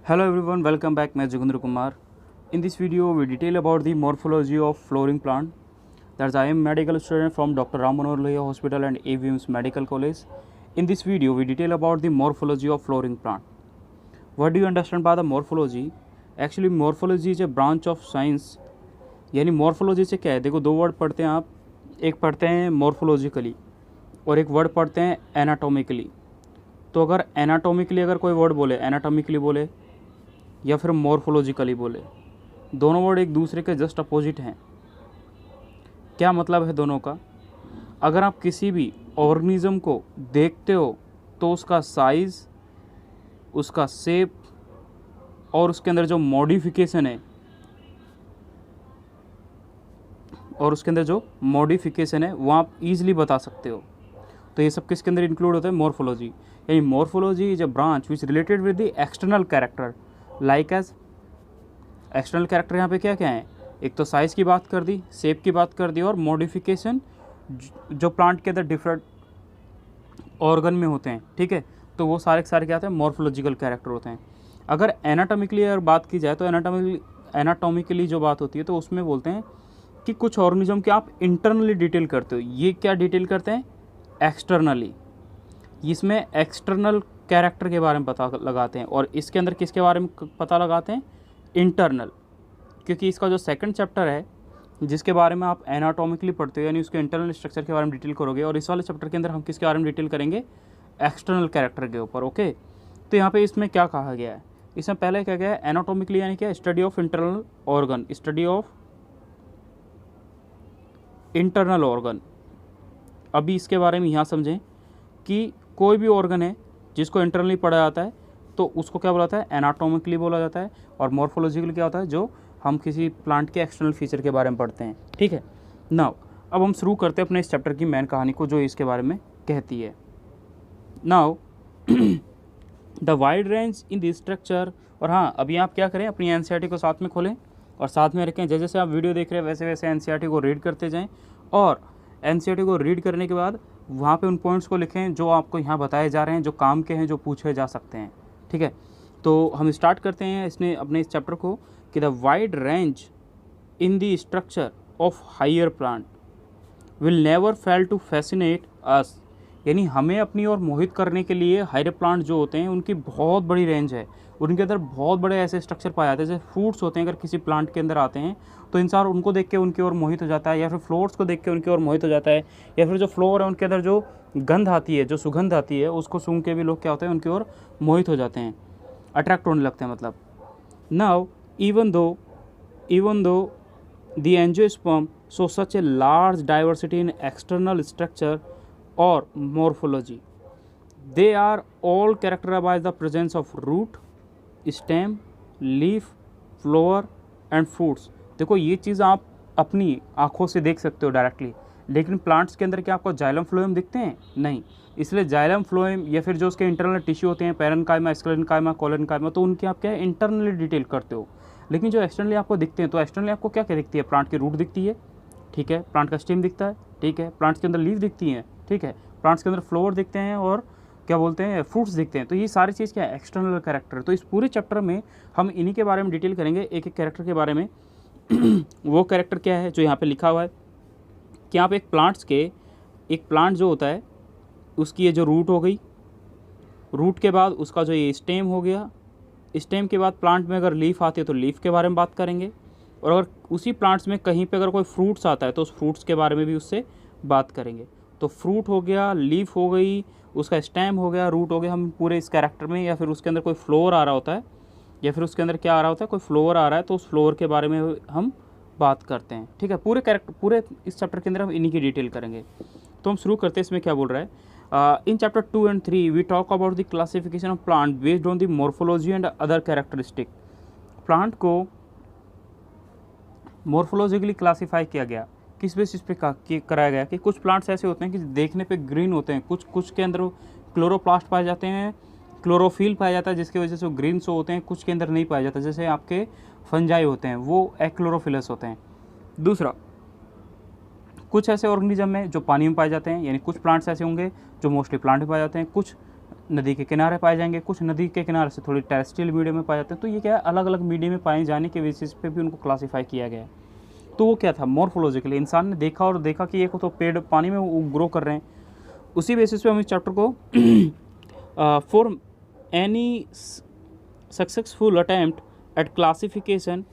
Hello everyone, welcome back. मैं Joginder Kumar. In this video, we detail about the morphology of flowering plant. That's I am medical student from Dr. Ram Manohar Lohia Hospital and AVM's Medical College. In this video, we detail about the morphology of flowering plant. What do you understand by the morphology? Actually, morphology is a branch of science. यानी morphology से क्या है? देखो दो word पढ़ते हैं आप. एक पढ़ते हैं morphologically और एक वर्ड पढ़ते हैं एनाटोमिकली. तो अगर एनाटोमिकली अगर कोई वर्ड बोले, एनाटोमिकली बोले या फिर मॉर्फोलॉजिकली बोले, दोनों वर्ड एक दूसरे के जस्ट अपोजिट हैं. क्या मतलब है दोनों का? अगर आप किसी भी ऑर्गेनिज्म को देखते हो तो उसका साइज़, उसका शेप और उसके अंदर जो मॉडिफिकेशन है वो आप ईजिली बता सकते हो. तो ये सब किसके अंदर इंक्लूड होता है? मॉर्फोलॉजी. यानी morphology is a branch which related with the external character like as. External character यहाँ पे क्या क्या है? एक तो साइज़ की बात कर दी, शेप की बात कर दी और मॉडिफिकेशन जो प्लांट के अंदर डिफरेंट ऑर्गन में होते हैं. ठीक है, तो वो सारे के सारे क्या होते हैं? मॉर्फोलॉजिकल कैरेक्टर होते हैं. अगर एनाटॉमिकली अगर बात की जाए तो एनाटॉमिकली जो बात होती है तो उसमें बोलते हैं कि कुछ ऑर्गेनिज्म के आप इंटरनली डिटेल करते हो. ये क्या डिटेल करते हैं? एक्सटर्नली. इसमें एक्सटर्नल कैरेक्टर के बारे में पता लगाते हैं और इसके अंदर किसके बारे में पता लगाते हैं? इंटरनल. क्योंकि इसका जो सेकंड चैप्टर है जिसके बारे में आप एनाटॉमिकली पढ़ते हो यानी उसके इंटरनल स्ट्रक्चर के बारे में डिटेल करोगे, और इस वाले चैप्टर के अंदर हम किसके बारे में डिटेल करेंगे? एक्सटर्नल कैरेक्टर के ऊपर. ओके, तो यहाँ पे इसमें क्या कहा गया है? इसमें पहले क्या गया है? एनाटॉमिकली यानी क्या? Study of internal organ, study of internal organ. अभी इसके बारे में यहाँ समझें कि कोई भी ऑर्गन है जिसको इंटरनली पढ़ा जाता है तो उसको क्या बोला जाता है? एनाटॉमिकली बोला जाता है. और मॉर्फोलॉजिकली क्या होता है? जो हम किसी प्लांट के एक्सटर्नल फीचर के बारे में पढ़ते हैं. ठीक है, नाउ अब हम शुरू करते हैं अपने इस चैप्टर की मेन कहानी को जो इसके बारे में कहती है. Now the wide range in this structure. और हाँ, अभी आप क्या करें? अपनी एनसीईआरटी को साथ में खोलें और साथ में रखें. जैसे जैसे आप वीडियो देख रहे हैं वैसे वैसे एनसीईआरटी को रीड करते जाएँ और एनसीईआरटी को रीड करने के बाद वहाँ पे उन पॉइंट्स को लिखें जो आपको यहाँ बताए जा रहे हैं, जो काम के हैं, जो पूछे जा सकते हैं. ठीक है, तो हम स्टार्ट करते हैं इसने अपने इस चैप्टर को कि the wide range in the structure of higher plant will never fail to fascinate us. यानी हमें अपनी ओर मोहित करने के लिए हायर प्लांट जो होते हैं उनकी बहुत बड़ी रेंज है. उनके अंदर बहुत बड़े ऐसे स्ट्रक्चर पाए जाते हैं. जैसे फ्रूट्स होते हैं, अगर किसी प्लांट के अंदर आते हैं तो इंसान उनको देख के उनकी ओर मोहित हो जाता है, या फिर फ्लोर्स को देख के उनकी ओर मोहित हो जाता है, या फिर जो फ्लोर है उनके अंदर जो गंध आती है, जो सुगंध आती है, उसको सूंघ के भी लोग क्या होते हैं? उनकी ओर मोहित हो जाते हैं, अट्रैक्ट होने लगते हैं मतलब. Now even though the angiosperm show such a large diversity in external structure or morphology, they are all characterized by the presence of root, stem, leaf, flower and fruits. देखो ये चीज़ आप अपनी आँखों से देख सकते हो डायरेक्टली, लेकिन प्लांट्स के अंदर क्या आपको जाइलम फ्लोएम दिखते हैं? नहीं. इसलिए जाइलम फ्लोएम या फिर जो उसके इंटरनल टिश्यू होते हैं, पैरेन्काइमा, स्क्लेरेन्काइमा, कोलेन्काइमा, तो उनकी आप क्या है? इंटरनली डिटेल करते हो. लेकिन जो एक्सटर्नली आपको दिखते हैं, तो एक्सटर्नली आपको क्या क्या दिखती है? प्लांट की रूट दिखती है. ठीक है, प्लांट का स्टेम दिखता है. ठीक है, प्लांट्स के अंदर लीफ दिखती हैं. ठीक है, प्लांट्स के अंदर फ्लावर दिखते हैं और क्या बोलते हैं? फ्रूट्स दिखते हैं. तो ये सारी चीज़ क्या है? External character. तो इस पूरे चैप्टर में हम इन्हीं के बारे में डिटेल करेंगे, एक एक कैरेक्टर के बारे में. वो कैरेक्टर क्या है जो यहाँ पे लिखा हुआ है कि आप एक प्लांट जो होता है उसकी ये जो रूट हो गई, रूट के बाद उसका जो ये स्टेम हो गया, स्टेम के बाद प्लांट में अगर लीफ आती है तो लीफ के बारे में बात करेंगे, और अगर उसी प्लांट्स में कहीं पे अगर कोई फ्रूट्स आता है तो उस फ्रूट्स के बारे में भी उससे बात करेंगे. तो फ्रूट हो गया, लीफ हो गई, उसका स्टेम हो गया, रूट हो गया. हम पूरे इस कैरेक्टर में, या फिर उसके अंदर कोई फ्लोर आ रहा होता है, या फिर उसके अंदर क्या आ रहा होता है? कोई फ्लोर आ रहा है, तो उस फ्लोर के बारे में हम बात करते हैं. ठीक है, पूरे इस चैप्टर के अंदर हम इन्हीं की डिटेल करेंगे. तो हम शुरू करते हैं. इसमें क्या बोल रहा है? In chapter 2 and 3 we talk about the classification of plant based on the morphology and other characteristic. Plant को मॉर्फोलॉजिकली क्लासीफाई किया गया. किस बेसिस पे कराया गया कि कुछ प्लांट्स ऐसे होते हैं कि देखने पे ग्रीन होते हैं, कुछ के अंदर क्लोरोप्लास्ट पाए जाते हैं, क्लोरोफिल पाया जाता है जिसकी वजह से वो ग्रीन शो होते हैं, कुछ के अंदर नहीं पाया जाता. जैसे आपके फंजाई होते हैं वो एक्लोरोफिलस होते हैं. दूसरा, कुछ ऐसे ऑर्गेनिज्म हैं जो पानी में पाए जाते हैं, यानी कुछ प्लांट्स ऐसे होंगे जो मोस्टली प्लांट में पाए जाते हैं, कुछ नदी के किनारे पाए जाएंगे, कुछ नदी के किनारे से थोड़ी टेरेस्ट्रियल मीडियम में पाए जाते हैं। तो ये क्या है, अलग अलग मीडियम में पाए जाने के बेसिस पे भी उनको क्लासीफाई किया गया है। तो वो क्या था, मॉर्फोलॉजिकली इंसान ने देखा और देखा कि ये तो पेड़ पानी में वो ग्रो कर रहे हैं, उसी बेसिस पे हम इस चैप्टर को for any successful attempt at classification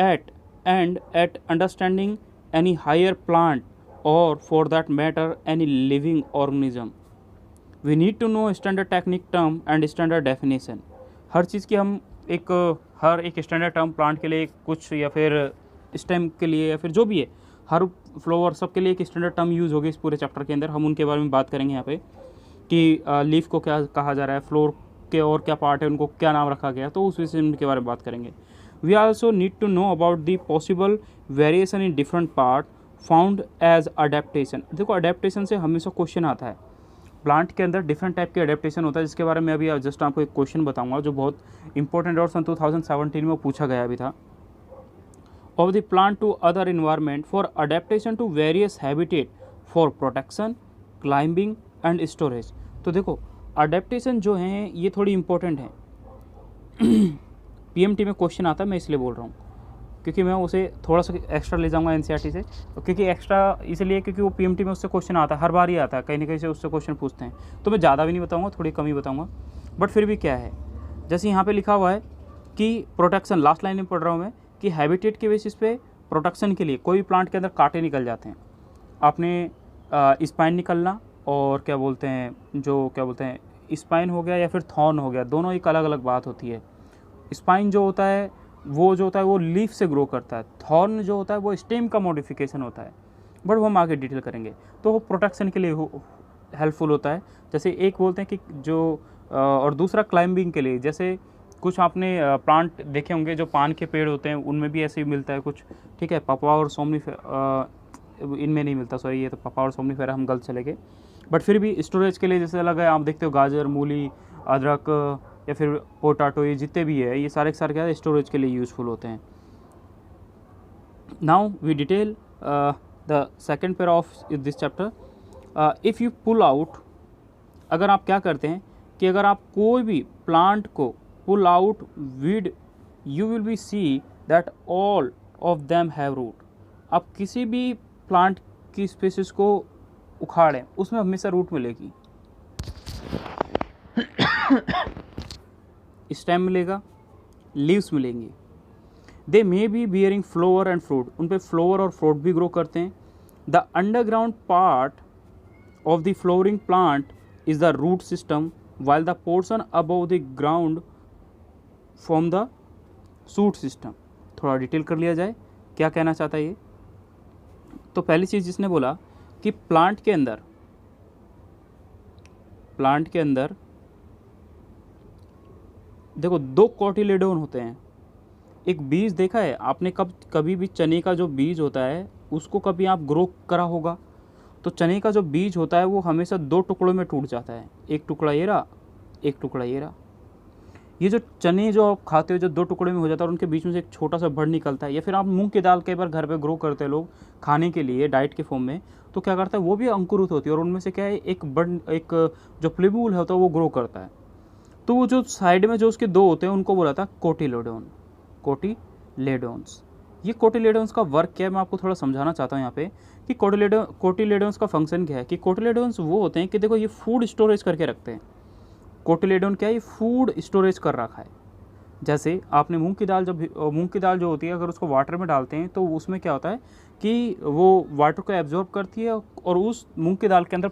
at and at understanding any higher plant or for that matter any living organism we need to know standard technique term and standard definition। हर चीज़ की हम हर एक standard term plant के लिए कुछ, या फिर stem के लिए, या फिर जो भी है, हर फ्लावर सब के लिए एक स्टैंडर्ड टर्म यूज़ होगी इस पूरे चैप्टर के अंदर। हम उनके बारे में बात करेंगे यहाँ पे कि लीफ को क्या कहा जा रहा है, फ्लोर के और क्या पार्ट है, उनको क्या नाम रखा गया, तो उस विषय के बारे में बात करेंगे। We also need to know about the possible variation in different part found as adaptation। देखो adaptation से हमेशा क्वेश्चन आता है, प्लांट के अंदर डिफरेंट टाइप के अडेप्टेशन होता है, जिसके बारे में अभी जस्ट आपको एक क्वेश्चन बताऊंगा जो बहुत इंपॉर्टेंट और सन 2017 में पूछा गया भी था। Of the plant to other environment for adaptation to various habitat for protection, climbing and storage. तो देखो अडेप्टेशन जो हैं ये थोड़ी इंपॉर्टेंट है। पीएमटी में क्वेश्चन आता है, मैं इसलिए बोल रहा हूँ क्योंकि मैं उसे थोड़ा सा एक्स्ट्रा ले जाऊँगा एनसीईआरटी से, क्योंकि एक्स्ट्रा इसलिए क्योंकि वो पीएमटी में उससे क्वेश्चन आता है, हर बार ही आता है, कहीं ना कहीं से उससे क्वेश्चन पूछते हैं। तो मैं ज़्यादा भी नहीं बताऊँगा, थोड़ी कम ही बताऊँगा, बट फिर भी क्या है, जैसे यहाँ पे लिखा हुआ है कि प्रोटेक्शन, लास्ट लाइन में पढ़ रहा हूँ मैं, कि हैबिटेट के बेसिस पे प्रोटेक्शन के लिए कोई भी प्लांट के अंदर कांटे निकल जाते हैं, आपने स्पाइन निकलना और क्या बोलते हैं स्पाइन हो गया या फिर थॉर्न हो गया, दोनों एक अलग अलग बात होती है। स्पाइन जो होता है वो लीफ से ग्रो करता है, थॉर्न जो होता है वो स्टेम का मॉडिफिकेशन होता है, बट वो हम आगे डिटेल करेंगे। तो वो प्रोटेक्शन के लिए हेल्पफुल होता है, जैसे एक बोलते हैं कि जो और दूसरा क्लाइंबिंग के लिए, जैसे कुछ आपने प्लांट देखे होंगे जो पान के पेड़ होते हैं, उनमें भी ऐसे ही मिलता है कुछ, ठीक है, पपा और सोमनीफेरा इनमें नहीं मिलता, सॉरी ये तो पपा और सोमनीफेरा हम गलत चले गए, बट फिर भी स्टोरेज के लिए जैसे अलग है, आप देखते हो गाजर, मूली, अदरक या फिर पोटैटो, ये जितने भी है ये सारे के सारे क्या है, स्टोरेज के लिए यूज़फुल होते हैं। Now we detail the second pair of this chapter. If you pull out, अगर आप क्या करते हैं कि अगर आप कोई भी प्लांट को pull out weed, you will be see that all of them have root. आप किसी भी प्लांट की स्पीसीज को उखाड़ें, उसमें हमेशा रूट मिलेगी, स्टेम मिलेगा, लीव्स मिलेंगी। They may be bearing flower and fruit, उन पे फ्लावर और फ्रूट भी ग्रो करते हैं। The underground part of the flowering plant is the root system, while the portion above the ground from the shoot system. थोड़ा detail कर लिया जाए, क्या कहना चाहता है ये। तो पहली चीज़ जिसने बोला कि प्लांट के अंदर देखो दो कोटिलेडोन होते हैं। एक बीज देखा है आपने, कभी भी चने का जो बीज होता है उसको कभी आप ग्रो करा होगा, तो चने का जो बीज होता है वो हमेशा दो टुकड़ों में टूट जाता है, एक टुकड़ा ये रहा, एक टुकड़ा ये रहा। ये जो चने जो आप खाते हो जो दो टुकड़े में हो जाता है और उनके बीच में से एक छोटा सा बड़ निकलता है, या फिर आप मूंग की दाल कई बार घर पे ग्रो करते हैं लोग खाने के लिए डाइट के फॉर्म में, तो क्या करता है वो भी अंकुरित होती है और उनमें से क्या है एक जो प्लेब्यूल होता है वो ग्रो करता है। तो वो जो साइड में जो उसके दो होते हैं उनको बोला था कोटिलेडोन, कोटिलेडोन्स। ये कोटिलेडोन्स का वर्क क्या है मैं आपको थोड़ा समझाना चाहता हूँ यहाँ पे कि कोटिलेडोन्स का फंक्शन क्या है। कि कोटिलेडोन्स वो होते हैं कि देखो ये फूड स्टोरेज करके रखते हैं। कोटिलेडोन क्या है, ये फूड स्टोरेज कर रखा है। जैसे आपने मूंग की दाल जो होती है अगर उसको वाटर में डालते हैं तो उसमें क्या होता है कि वो वाटर को एब्जॉर्ब करती है और उस मूंग की दाल के अंदर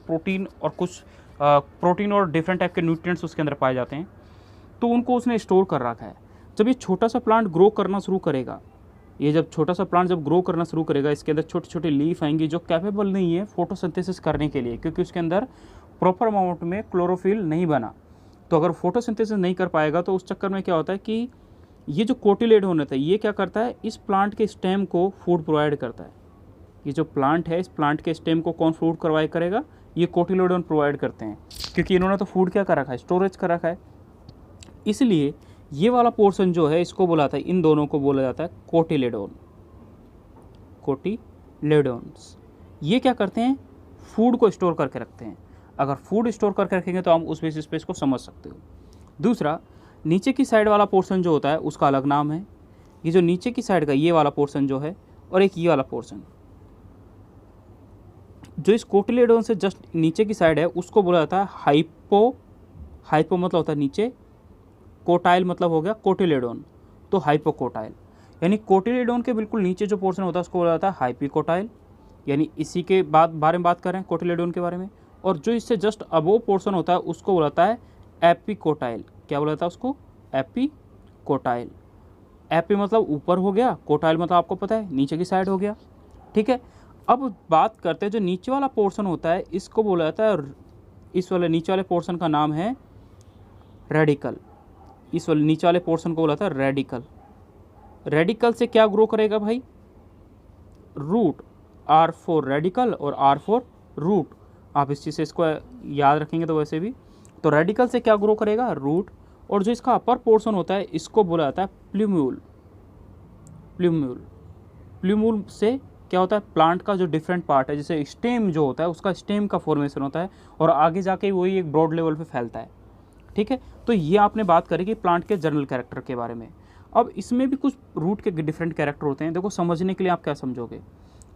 प्रोटीन और डिफरेंट टाइप के न्यूट्रिएंट्स उसके अंदर पाए जाते हैं, तो उनको उसने स्टोर कर रखा है। जब ये छोटा सा प्लांट ग्रो करना शुरू करेगा, जब ग्रो करना शुरू करेगा, इसके अंदर छोटे छोटे लीफ आएंगी जो कैपेबल नहीं है फोटोसिंथेसिस करने के लिए, क्योंकि उसके अंदर प्रॉपर अमाउंट में क्लोरोफिल नहीं बना। तो अगर फोटोसिंथेसिस नहीं कर पाएगा तो उस चक्कर में क्या होता है कि ये जो कोटिलेडोन होता है ये क्या करता है, इस प्लांट के स्टेम को फूड प्रोवाइड करता है। ये जो प्लांट है, इस प्लांट के स्टेम को कौन फूड प्रोवाइड करेगा, ये कोटिलेडोन प्रोवाइड करते हैं, क्योंकि इन्होंने तो फूड क्या कर रखा है, स्टोरेज कर रखा है। इसलिए ये वाला पोर्शन जो है इसको बोला था, इन दोनों को बोला जाता है कोटिलेडोन्स। ये क्या करते हैं, फूड को स्टोर करके रखते हैं। अगर फूड स्टोर करके रखेंगे तो हम उस बेसिस पे इसको समझ सकते हो। दूसरा, नीचे की साइड वाला पोर्शन जो होता है उसका अलग नाम है। ये जो नीचे की साइड का ये वाला पोर्शन जो है और एक ये वाला पोर्शन जो इस कोटिलेडोन से जस्ट नीचे की साइड है उसको बोला जाता है हाइपो मतलब होता है नीचे, कोटाइल मतलब हो गया कोटिलेडोन, तो हाइपोकोटाइल। यानी कोटिलेडोन के बिल्कुल नीचे जो पोर्शन होता है उसको बोला जाता है हाइपिकोटाइल, यानी इसी के बारे में बात कर रहे हैं कोटिलेडोन के बारे में। और जो इससे जस्ट अबोव पोर्शन होता है उसको बोला जाता है एपिकोटाइल। क्या बोला जाता है उसको? एपिकोटाइल। एपी मतलब ऊपर हो गया, कोटाइल मतलब आपको पता है नीचे की साइड हो गया। ठीक है, अब बात करते हैं जो नीचे वाला पोर्शन होता है इसको बोला जाता है, इस वाले नीचे वाले पोर्शन का नाम है रेडिकल। इस वाले नीचे वाले पोर्शन को बोला जाता है रेडिकल। रेडिकल से क्या ग्रो करेगा भाई? रूट। आर फॉर रेडिकल और आर फॉर रूट। आप इस चीज़ से इसको याद रखेंगे तो वैसे भी, तो रेडिकल से क्या ग्रो करेगा? रूट। और जो इसका अपर पोर्शन होता है इसको बोला जाता है प्ल्यूम्यूल। प्ल्यूम्यूल। प्ल्यूम्यूल से क्या होता है? प्लांट का जो डिफरेंट पार्ट है, जैसे स्टेम जो होता है उसका स्टेम का फॉर्मेशन होता है और आगे जाके वही एक ब्रॉड लेवल पे फैलता है। ठीक है, तो ये आपने बात करी कि प्लांट के जनरल कैरेक्टर के बारे में। अब इसमें भी कुछ रूट के डिफरेंट कैरेक्टर होते हैं। देखो, समझने के लिए आप क्या समझोगे?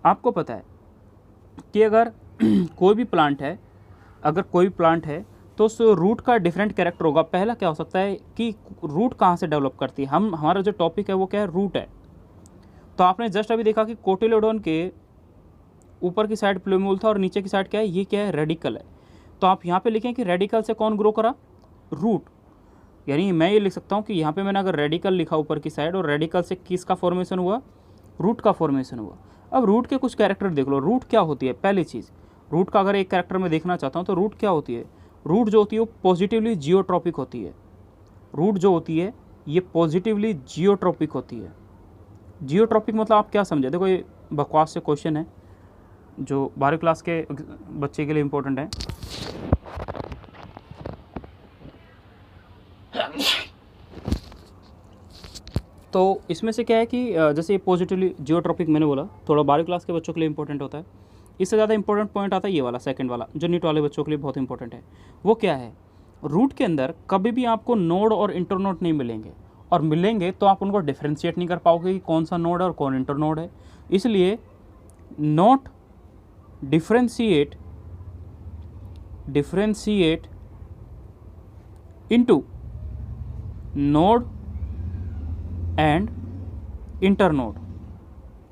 आपको पता है कि अगर कोई भी प्लांट है तो उस रूट का डिफरेंट कैरेक्टर होगा। पहला क्या हो सकता है कि रूट कहाँ से डेवलप करती है। हमारा जो टॉपिक है वो क्या है? रूट है। तो आपने जस्ट अभी देखा कि कोटिलेडोन के ऊपर की साइड प्ल्यूम्यूल था और नीचे की साइड क्या है? ये क्या है? रेडिकल है। तो आप यहाँ पे लिखें कि रेडिकल से कौन ग्रो करा? रूट। यानी मैं ये लिख सकता हूँ कि यहाँ पे मैंने अगर रेडिकल लिखा ऊपर की साइड और रेडिकल से किसका फॉर्मेशन हुआ? रूट का फॉर्मेशन हुआ। अब रूट के कुछ कैरेक्टर देख लो। रूट क्या होती है? पहली चीज़, रूट का अगर एक कैरेक्टर मैं देखना चाहता हूँ तो रूट क्या होती है? रूट जो होती है वो पॉजिटिवली जियोट्रॉपिक होती है। रूट जो होती है ये पॉजिटिवली जियोट्रॉपिक होती है। जियोट्रॉपिक मतलब आप क्या समझे? देखो, ये बकवास से क्वेश्चन है जो 12वीं क्लास के बच्चे के लिए इम्पोर्टेंट है। तो इसमें से क्या है कि जैसे पॉजिटिवली जियोट्रॉपिक मैंने बोला, थोड़ा 12वीं क्लास के बच्चों के लिए इंपॉर्टेंट होता है। इससे ज़्यादा इंपॉर्टेंट पॉइंट आता है ये वाला, सेकंड वाला, जो नीट वाले बच्चों के लिए बहुत इंपॉर्टेंट है। वो क्या है? रूट के अंदर कभी भी आपको नोड और इंटरनोड नहीं मिलेंगे, और मिलेंगे तो आप उनको डिफ्रेंशिएट नहीं कर पाओगे कि कौन सा नोड है और कौन इंटरनोड है। इसलिए not differentiate into node and internode,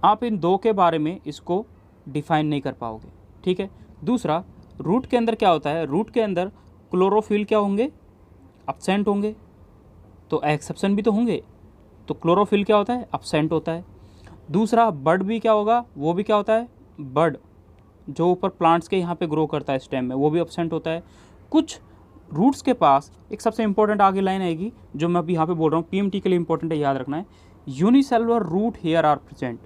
आप इन दो के बारे में इसको डिफाइन नहीं कर पाओगे। ठीक है। दूसरा, रूट के अंदर क्या होता है? रूट के अंदर क्लोरोफिल क्या होंगे? एब्सेंट होंगे। तो एक्सेप्शन भी तो होंगे, तो क्लोरोफिल क्या होता है? एब्सेंट होता है। दूसरा, बड भी क्या होगा? वो भी क्या होता है? बड जो ऊपर प्लांट्स के यहाँ पे ग्रो करता है स्टेम में, वो भी एब्सेंट होता है। कुछ रूट्स के पास एक सबसे इंपॉर्टेंट आगे लाइन आएगी जो मैं अभी यहाँ पे बोल रहा हूँ, पीएमटी के लिए इंपॉर्टेंट है, याद रखना है। Unicellular root hair are present.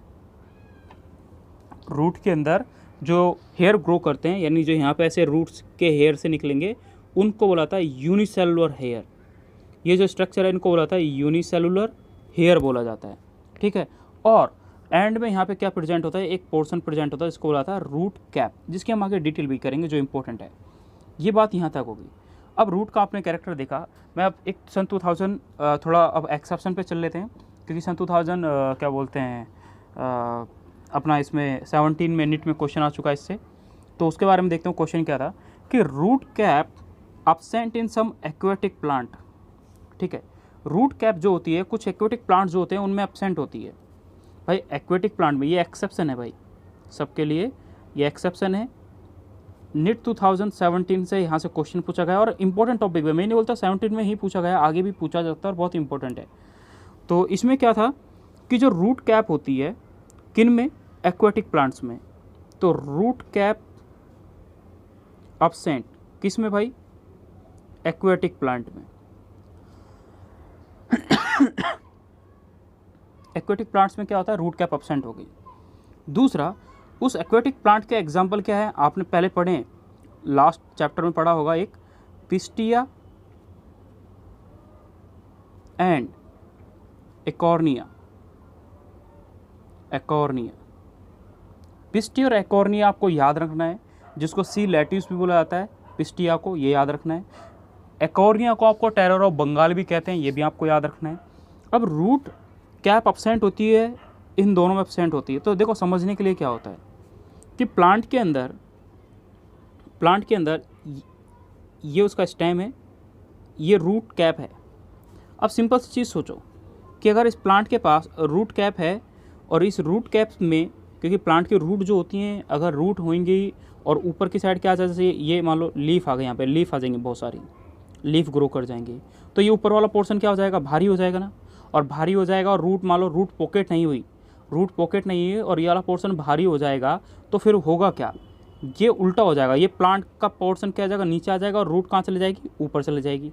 Root के अंदर जो हेयर ग्रो करते हैं, यानी जो यहाँ पे ऐसे रूट्स के हेयर से निकलेंगे, उनको बोलाता है यूनिसेलुलर हेयर। ये जो स्ट्रक्चर है इनको बोलाता है यूनिसेलुलर हेयर बोला जाता है। ठीक है। और एंड में यहाँ पे क्या प्रेजेंट होता है? एक पोर्शन प्रेजेंट होता है, इसको बोलाता है रूट कैप, जिसकी हम आगे डिटेल भी करेंगे जो इंपॉर्टेंट है। ये बात यहाँ तक होगी। अब रूट का आपने कैरेक्टर देखा। मैं अब एक सन 2000 थोड़ा अब एक्सेप्शन पे चल लेते हैं, क्योंकि सन 2000 क्या बोलते हैं अपना इसमें 17 मिनट में क्वेश्चन आ चुका है इससे, तो उसके बारे में देखते हैं क्वेश्चन क्या था कि root cap absent in some aquatic plant. ठीक है, रूट कैप जो होती है कुछ एक्वेटिक प्लांट जो होते हैं उनमें एब्सेंट होती है। भाई एक्वेटिक प्लांट में ये एक्सेप्शन है, भाई सबके लिए ये एक्सेप्शन है। नीट 2017 से यहाँ से क्वेश्चन पूछा गया और इंपॉर्टेंट टॉपिक है। मैं नहीं बोलता 17 में ही पूछा गया, आगे भी पूछा जाता है और बहुत इंपॉर्टेंट है। तो इसमें क्या था कि जो रूट कैप होती है किन में? एक्वेटिक प्लांट्स में। तो रूट कैप एब्सेंट किस में भाई? एक्वेटिक प्लांट में। एक्वेटिक प्लांट्स में क्या होता है? रूट कैप एब्सेंट हो गई। दूसरा, उस एक्वेटिक प्लांट के एग्जाम्पल क्या है? आपने पहले पढ़े, लास्ट चैप्टर में पढ़ा होगा, एक पिस्टिया एंड एकॉर्निया। एकॉर्निया, पिस्टिया और एकॉर्निया आपको याद रखना है, जिसको सी लैटिस भी बोला जाता है, पिस्टिया को, ये याद रखना है। एकॉर्निया को आपको टेरर ऑफ बंगाल भी कहते हैं, ये भी आपको याद रखना है। अब रूट कैप एब्सेंट होती है, इन दोनों में एब्सेंट होती है। तो देखो समझने के लिए क्या होता है कि प्लांट के अंदर ये उसका स्टेम है, ये रूट कैप है। अब सिंपल सी चीज़ सोचो कि अगर इस प्लांट के पास रूट कैप है और इस रूट कैप में, क्योंकि प्लांट की रूट जो होती हैं अगर रूट होंगी और ऊपर की साइड क्या आ जाए, जैसे ये मान लो लीफ आ गए, यहाँ पे लीफ आ जाएंगे, बहुत सारी लीफ ग्रो कर जाएंगी, तो ये ऊपर वाला पोर्शन क्या हो जाएगा, भारी हो जाएगा ना। और भारी हो जाएगा और रूट मान लो रूट पॉकेट नहीं हुई, रूट पॉकेट नहीं है और ये वाला पोर्शन भारी हो जाएगा, तो फिर होगा क्या, ये उल्टा हो जाएगा, ये प्लांट का पोर्शन क्या आ जाएगा, नीचे आ जाएगा और रूट कहाँ चले जाएगी, ऊपर चले जाएगी।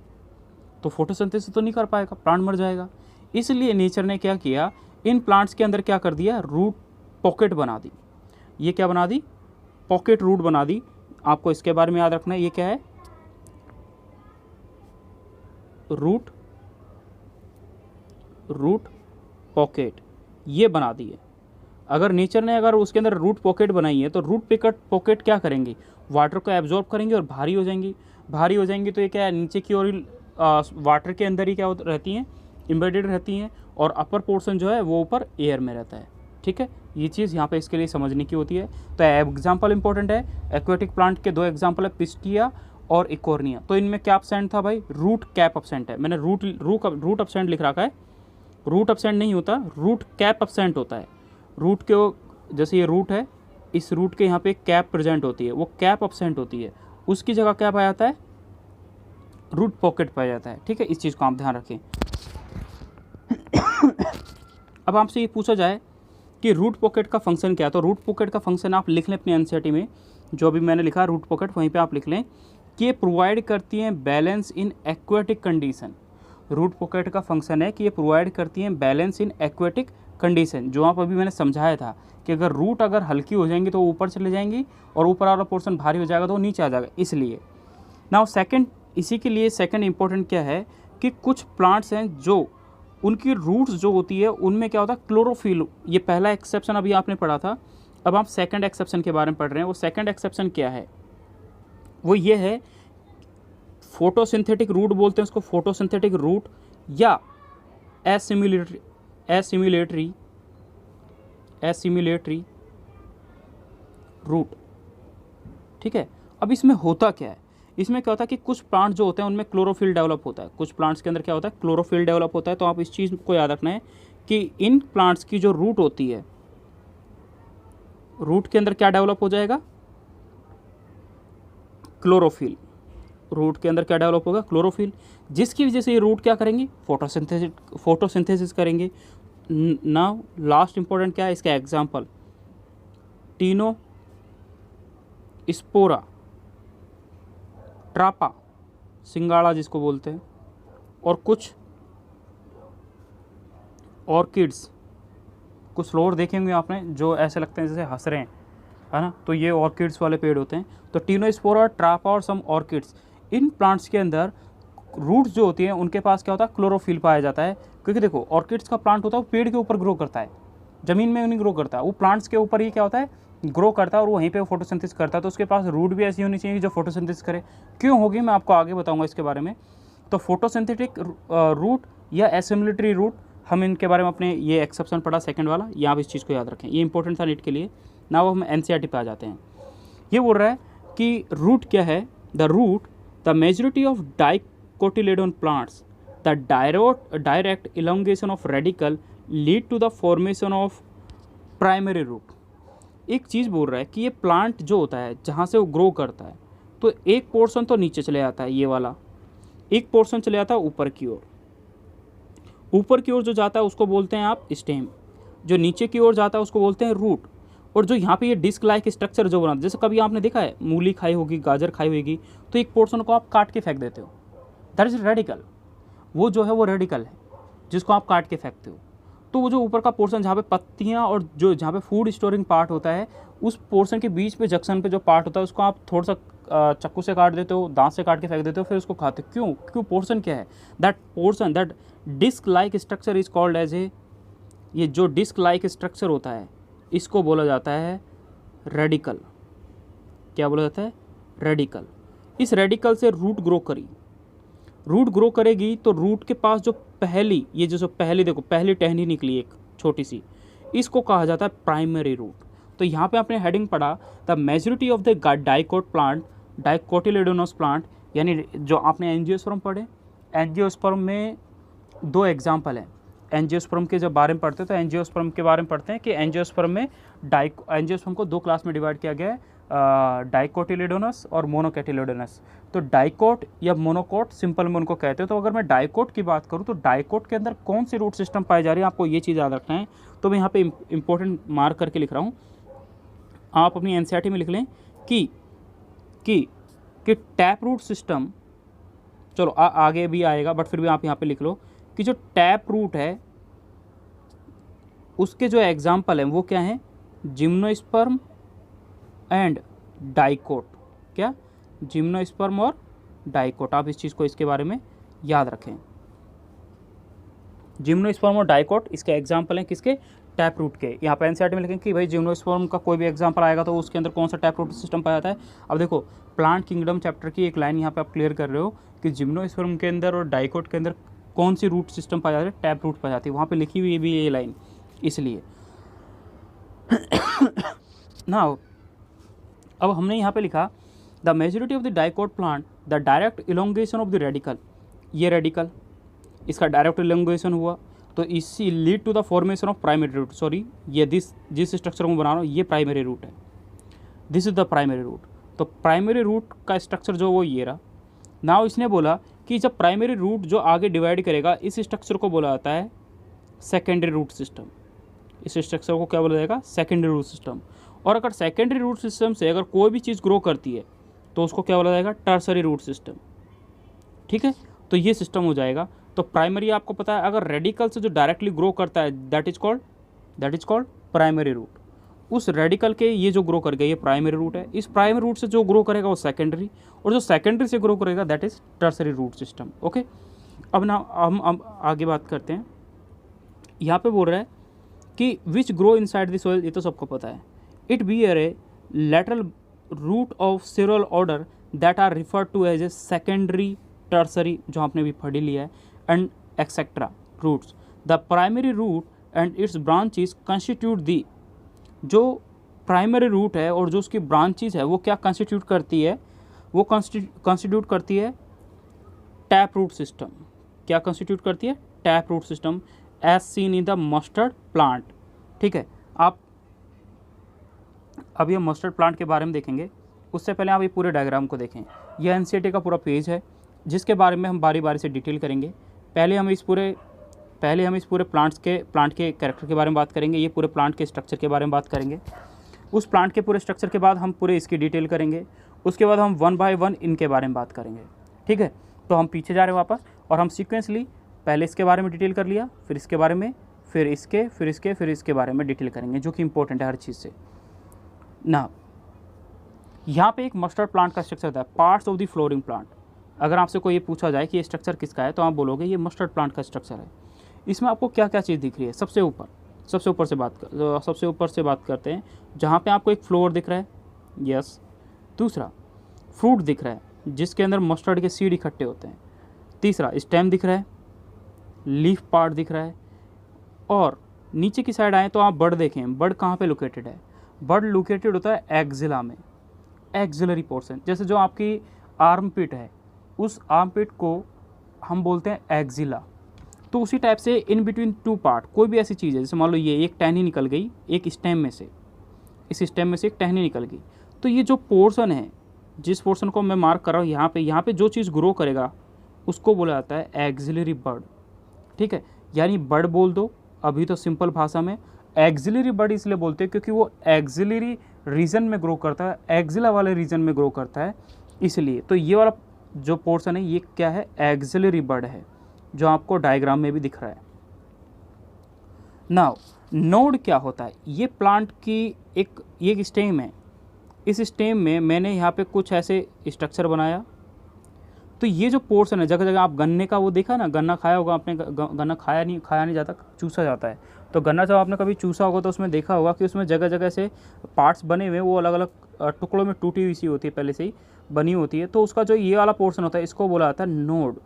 तो फोटोसिंथेसिस तो नहीं कर पाएगा, प्लांट मर जाएगा। इसलिए नेचर ने क्या किया, इन प्लांट्स के अंदर क्या कर दिया, रूट पॉकेट बना दी। ये क्या बना दी, पॉकेट रूट बना दी। आपको इसके बारे में याद रखना है, ये क्या है, रूट पॉकेट, ये बना दी है। अगर नेचर ने अगर उसके अंदर रूट पॉकेट बनाई है तो रूट पॉकेट क्या करेंगे, वाटर को एब्जॉर्ब करेंगे और भारी हो जाएंगी। भारी हो जाएंगी तो ये क्या है, नीचे की ओर वाटर के अंदर ही क्या रहती हैं, एम्बेडेड रहती हैं, और अपर पोर्शन जो है वो ऊपर एयर में रहता है। ठीक है, ये चीज़ यहाँ पे इसके लिए समझने की होती है। तो एग्जाम्पल इंपॉर्टेंट है, एक्वेटिक प्लांट के 2 एग्जाम्पल है, पिस्टिया और इकोर्निया। तो इनमें क्या एब्सेंट था भाई, रूट कैप एब्सेंट है। मैंने रूट एब्सेंट लिख रखा है, रूट एब्सेंट नहीं होता, रूट कैप एब्सेंट होता है। रूट के जैसे ये रूट है, इस रूट के यहाँ पे कैप प्रेजेंट होती है, वो कैप एब्सेंट होती है, उसकी जगह क्या पाया जाता है, रूट पॉकेट पाया जाता है। ठीक है, इस चीज़ को आप ध्यान रखें। अब आपसे ये पूछा जाए कि रूट पॉकेट का फंक्शन क्या है, तो रूट पॉकेट का फंक्शन आप लिख लें अपने एनसीईआरटी में, जो अभी मैंने लिखा रूट पॉकेट, वहीं पे आप लिख लें कि ये प्रोवाइड करती हैं balance in aquatic condition. Root pocket का फंक्शन है कि ये प्रोवाइड करती हैं बैलेंस इन एक्वेटिक कंडीशन, जो आप अभी मैंने समझाया था कि अगर रूट अगर हल्की हो जाएंगी तो ऊपर चले जाएंगी और ऊपर वाला पोर्शन भारी हो जाएगा तो वो नीचे आ जाएगा। इसलिए नाउ सेकंड, इसी के लिए सेकंड इंपॉर्टेंट क्या है कि कुछ प्लांट्स हैं जो उनकी रूट्स जो होती है उनमें क्या होता है, क्लोरोफिल। ये पहला एक्सेप्शन अभी आपने पढ़ा था, अब आप सेकंड एक्सेप्शन के बारे में पढ़ रहे हैं। वो सेकंड एक्सेप्शन क्या है, वो ये है, फोटोसिंथेटिक रूट बोलते हैं उसको, फोटोसिंथेटिक रूट या एसिमिलेटरी रूट। ठीक है, अब इसमें होता क्या है, इसमें क्या होता है कि कुछ प्लांट जो होते हैं उनमें क्लोरोफिल डेवलप होता है, कुछ प्लांट्स के अंदर क्या होता है, क्लोरोफिल डेवलप होता है। तो आप इस चीज़ को याद रखना है कि इन प्लांट्स की जो रूट होती है, रूट के अंदर क्या डेवलप हो जाएगा, क्लोरोफिल। रूट के अंदर क्या डेवलप होगा, क्लोरोफिल, जिसकी वजह से ये रूट क्या करेंगे, फोटोसिंथेसिस करेंगे। नाउ लास्ट इंपॉर्टेंट क्या है, इसका एग्जाम्पल टीनो स्पोरा, ट्रापा, सिंगाड़ा जिसको बोलते हैं, और कुछ ऑर्किड्स, कुछ फ्लोर देखेंगे आपने जो ऐसे लगते हैं जैसे हंस रहे हैं, है ना, तो ये ऑर्किड्स वाले पेड़ होते हैं। तो टीनोस्पोरा, ट्रापा और सम ऑर्किड्स, इन प्लांट्स के अंदर रूट्स जो होती हैं उनके पास क्या होता है, क्लोरोफिल पाया जाता है। क्योंकि देखो ऑर्किड्स का प्लांट होता है वो पेड़ के ऊपर ग्रो करता है, ज़मीन में नहीं ग्रो करता, वो प्लांट्स के ऊपर ही क्या होता है, ग्रो करता है, और वहीं पे वो फोटोसिंथेसिस करता है। तो उसके पास रूट भी ऐसी होनी चाहिए जो फोटोसिंथेसिस करे। क्यों होगी मैं आपको आगे बताऊंगा इसके बारे में। तो फोटोसिंथेटिक रूट या एसिमिलेटरी रूट, हम इनके बारे में अपने ये एक्सेप्शन पढ़ा सेकंड वाला, ये आप इस चीज़ को याद रखें, ये इंपॉर्टेंट था नीट के लिए। ना वो हम एनसीईआरटी पे आ जाते हैं। ये बोल रहा है कि रूट क्या है, the root the majority of dicotyledon plants the direct elongation of radicle lead to the formation of primary root. एक चीज़ बोल रहा है कि ये प्लांट जो होता है जहाँ से वो ग्रो करता है, तो एक पोर्शन तो नीचे चले जाता है, ये वाला एक पोर्शन चले जाता है ऊपर की ओर। ऊपर की ओर जो जाता है उसको बोलते हैं आप स्टेम, जो नीचे की ओर जाता है उसको बोलते हैं रूट। और जो यहाँ पे ये डिस्क लाइक स्ट्रक्चर जो बनाता है, जैसे कभी आपने देखा है मूली खाई होगी, गाजर खाई होगी, तो एक पोर्शन को आप काट के फेंक देते हो, दैट इज रेडिकल। वो जो है वो रेडिकल है जिसको आप काट के फेंकते हो। तो वो जो ऊपर का पोर्शन जहाँ पे पत्तियाँ और जो जहाँ पे फूड स्टोरिंग पार्ट होता है, उस पोर्शन के बीच पे जंक्शन पे जो पार्ट होता है उसको आप थोड़ा सा चाकू से काट देते हो, दांत से काट के फेंक देते हो, फिर उसको खाते हो। क्यों पोर्शन क्या है, that portion, that disc like structure is called as a, ये जो डिस्क लाइक स्ट्रक्चर होता है इसको बोला जाता है रेडिकल। क्या बोला जाता है, रेडिकल। इस रेडिकल से रूट ग्रो करी, रूट ग्रो करेगी तो रूट के पास जो पहली, ये जो पहली देखो पहली टहनी निकली एक छोटी सी, इसको कहा जाता है प्राइमरी रूट। तो यहाँ पे आपने हेडिंग पढ़ा the majority of the dicot plant, dicotyledonous plant, यानी जो आपने एंजियोस्पर्म पढ़े, एंजियोस्पर्म में दो एग्जाम्पल हैं। एंजियोस्पर्म के जब बारे में पढ़ते हैं तो एंजियोस्पर्म के बारे में पढ़ते हैं कि एंजियोस्पर्म में एंजियोस्पर्म को दो क्लास में डिवाइड किया गया है, डाइकोटिलेडोनस और मोनोकैटिलेडोनस। तो डाइकोट या मोनोकोट सिंपल में उनको कहते हैं। तो अगर मैं डाइकोट की बात करूं तो डाइकोट के अंदर कौन सी रूट सिस्टम पाई जा रही है, आपको ये चीज़ याद रखना है। तो मैं यहाँ पे इंपॉर्टेंट मार्क करके लिख रहा हूँ, आप अपनी एनसीईआरटी में लिख लें कि टैप रूट सिस्टम, चलो आगे भी आएगा बट फिर भी आप यहाँ पे लिख लो कि जो टैप रूट है उसके जो एग्जाम्पल हैं वो क्या हैं, जिम्नोस्पर्म एंड डाइकोट। क्या, जिम्नोस्पर्म और डाइकोट। आप इस चीज़ को इसके बारे में याद रखें। जिम्नोस्पर्म और डाइकोट इसके एग्जाम्पल हैं किसके, टैप रूट के। यहाँ पे एनसीईआरटी में लिखें कि भाई जिम्नोस्पर्म का कोई भी एग्जाम्पल आएगा तो उसके अंदर कौन सा टैप रूट सिस्टम पाया जाता है। अब देखो प्लांट किंगडम चैप्टर की एक लाइन यहाँ पे आप क्लियर कर रहे हो कि जिम्नोस्पर्म के अंदर और डाइकोट के अंदर कौन सी रूट सिस्टम पाया जाता है, टैप रूट पाई जाती है। वहाँ पे लिखी हुई भी ये लाइन इसलिए ना। अब हमने यहाँ पे लिखा the majority of the dicot plant the direct elongation of the radicle, ये रेडिकल इसका डायरेक्ट इलोंगेशन हुआ तो इसी lead to the formation of primary root. Sorry, ये जिस स्ट्रक्चर को बना रहा हूँ ये प्राइमरी रूट है, this is the primary root. तो प्राइमरी रूट का स्ट्रक्चर जो वो ये रहा। नाउ इसने बोला कि जब प्राइमरी रूट जो आगे डिवाइड करेगा इस स्ट्रक्चर को बोला जाता है सेकेंडरी रूट सिस्टम। इस स्ट्रक्चर को क्या बोला जाएगा, सेकेंडरी रूट सिस्टम। और अगर सेकेंडरी रूट सिस्टम से अगर कोई भी चीज़ ग्रो करती है तो उसको क्या बोला जाएगा, टर्सरी रूट सिस्टम। ठीक है, तो ये सिस्टम हो जाएगा। तो प्राइमरी आपको पता है, अगर रेडिकल से जो डायरेक्टली ग्रो करता है that is called primary root. उस रेडिकल के ये जो ग्रो कर गया ये प्राइमरी रूट है। इस प्राइमरी रूट से जो ग्रो करेगा वो सेकेंडरी, और जो सेकेंडरी से ग्रो करेगा that is tertiary root system. Okay, अब ना हम आगे बात करते हैं। यहाँ पे बोल रहा है कि which grow inside the soil, ये तो सबको पता है। It bear a lateral root of several order that are referred to as a secondary, tertiary जो आपने भी पढ़ लिया है, and extra roots. The primary root and its branches constitute the, जो प्राइमरी रूट है और जो उसकी ब्रांचेस है वो क्या कंस्टिट्यूट करती है, वो कंस्टिट्यूट करती है टैप रूट सिस्टम। क्या कंस्टिट्यूट करती है, tap root system, as seen in the mustard plant. ठीक है, आप अब ये मस्टर्ड प्लांट के बारे में देखेंगे, उससे पहले आप ये पूरे डायग्राम को देखें। यह एनसीईआरटी का पूरा पेज है जिसके बारे में हम बारी बारी से डिटेल करेंगे। पहले हम इस पूरे प्लांट के कैरेक्टर के बारे में बात करेंगे, ये पूरे प्लांट के स्ट्रक्चर के बारे में बात करेंगे। उस प्लांट के पूरे स्ट्रक्चर के बाद हम पूरे इसकी डिटेल करेंगे। उसके बाद हम 1 बाय 1 इनके बारे में बात करेंगे। ठीक है, तो हम पीछे जा रहे हैं वापस, और हम सीक्वेंसली पहले इसके बारे में डिटेल कर लिया, फिर इसके बारे में, फिर इसके बारे में डिटेल करेंगे, जो कि इंपॉर्टेंट है हर चीज़ से ना। यहाँ पे एक मस्टर्ड प्लांट का स्ट्रक्चर था, parts of the flowering plant. अगर आपसे कोई ये पूछा जाए कि ये स्ट्रक्चर किसका है तो आप बोलोगे ये मस्टर्ड प्लांट का स्ट्रक्चर है। इसमें आपको क्या क्या चीज़ दिख रही है, सबसे ऊपर से बात करते हैं, जहाँ पे आपको एक फ्लोर दिख रहा है, यस। दूसरा, फ्रूट दिख रहा है जिसके अंदर मस्टर्ड के सीड इकट्ठे होते हैं। तीसरा, स्टेम दिख रहा है, लीफ पार्ट दिख रहा है। और नीचे की साइड आए तो आप बर्ड देखें, बर्ड कहाँ पे लोकेटेड है, बर्ड लोकेटेड होता है एक्जिला में, एक्जिलरी पोर्शन। जैसे जो आपकी आर्म पिट है उस आर्म पिट को हम बोलते हैं एक्जिला। तो उसी टाइप से इन बिटवीन टू पार्ट कोई भी ऐसी चीज़ है, जैसे मान लो ये एक टहनी निकल गई एक स्टेम में से, इस स्टेम में से एक टहनी निकल गई, तो ये जो पोर्शन है, जिस पोर्शन को मैं मार्क कर रहा हूँ यहाँ पे जो चीज़ ग्रो करेगा उसको बोला जाता है एक्जिलरी बर्ड। ठीक है, यानी बर्ड बोल दो अभी तो सिंपल भाषा में। एक्जिलरी बर्ड इसलिए बोलते हैं क्योंकि वो एक्जिलरी रीजन में ग्रो करता है, एक्जिला वाले रीजन में ग्रो करता है, इसलिए। तो ये वाला जो पोर्शन है ये क्या है, एक्जिलरी बर्ड है, जो आपको डायग्राम में भी दिख रहा है। नाउ नोड क्या होता है, ये प्लांट की एक स्टेम है। इस स्टेम में मैंने यहाँ पे कुछ ऐसे स्ट्रक्चर बनाया। तो ये जो पोर्शन है, जगह जगह आप गन्ने का वो देखा ना, गन्ना खाया होगा आपने, गन्ना खाया नहीं जाता, चूसा जाता है। तो गन्ना जब आपने कभी चूसा होगा तो उसमें देखा होगा कि उसमें जगह जगह से पार्ट्स बने हुए, वो अलग अलग टुकड़ों में टूटी हुई सी होती है पहले से ही। बनी होती है, तो उसका जो ये वाला पोर्शन होता है इसको बोला जाता है नोड।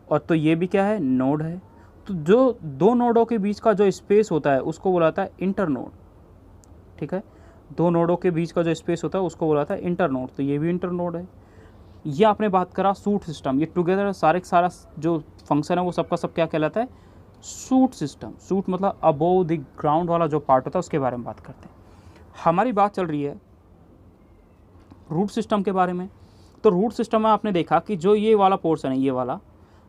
और तो ये भी क्या है, नोड है। तो जो दो नोडों के बीच का जो स्पेस होता है उसको बोला जाता है इंटरनोड। ठीक है, दो नोडों के बीच का जो स्पेस होता है उसको बोला जाता है इंटरनोड, तो ये भी इंटरनोड है। ये आपने बात करा सूट सिस्टम, ये टुगेदर सारा जो फंक्शन है वो सबका सब क्या कहलाता है, सूट सिस्टम। सूट मतलब अबोव द ग्राउंड वाला जो पार्ट होता है उसके बारे में बात करते हैं। हमारी बात चल रही है रूट सिस्टम के बारे में। तो रूट सिस्टम में आपने देखा कि जो ये वाला पोर्शन है, ये वाला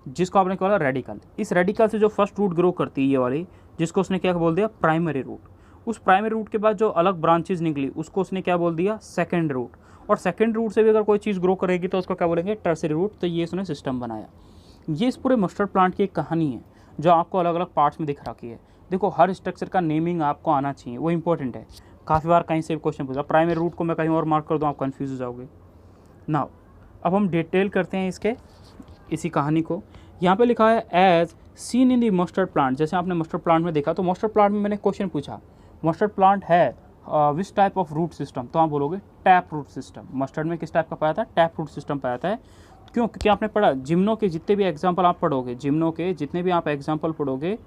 जिसको आपने कहा रेडिकल, इस रेडिकल से जो फर्स्ट रूट ग्रो करती है ये वाली, जिसको उसने क्या बोल दिया, प्राइमरी रूट। उस प्राइमरी रूट के बाद जो अलग ब्रांचेज निकली उसको उसने क्या बोल दिया, सेकेंड रूट। और सेकेंड रूट से भी अगर कोई चीज़ ग्रो करेगी तो उसको क्या बोलेंगे, टर्सरी रूट। तो ये उसने सिस्टम बनाया। ये इस पूरे मस्टर्ड प्लांट की एक कहानी है जो आपको अलग अलग पार्ट्स में दिख रखी है। देखो हर स्ट्रक्चर का नेमिंग आपको आना चाहिए, वो इंपॉर्टेंट है। काफ़ी बार कहीं से भी क्वेश्चन पूछा, प्राइमरी रूट को मैं कहीं और मार्क कर दूँ आप कन्फ्यूज हो जाओगे। नाउ अब हम डिटेल करते हैं इसी कहानी को। यहाँ पे लिखा है as seen in the mustard plant. जैसे आपने मस्टर्ड प्लांट में देखा, तो मस्टर्ड प्लांट में मैंने क्वेश्चन पूछा मस्टर्ड प्लांट है which type of root system, तो आप बोलोगे टैप रूट सिस्टम। मस्टर्ड में किस टाइप का पाया था, टैप रूट सिस्टम पाया था। क्यों, क्योंकि आपने पढ़ा जिम्नो के जितने भी एग्जाम्पल आप पढ़ोगे, जिम्नो के जितने भी आप एग्जाम्पल पढ़ोगे,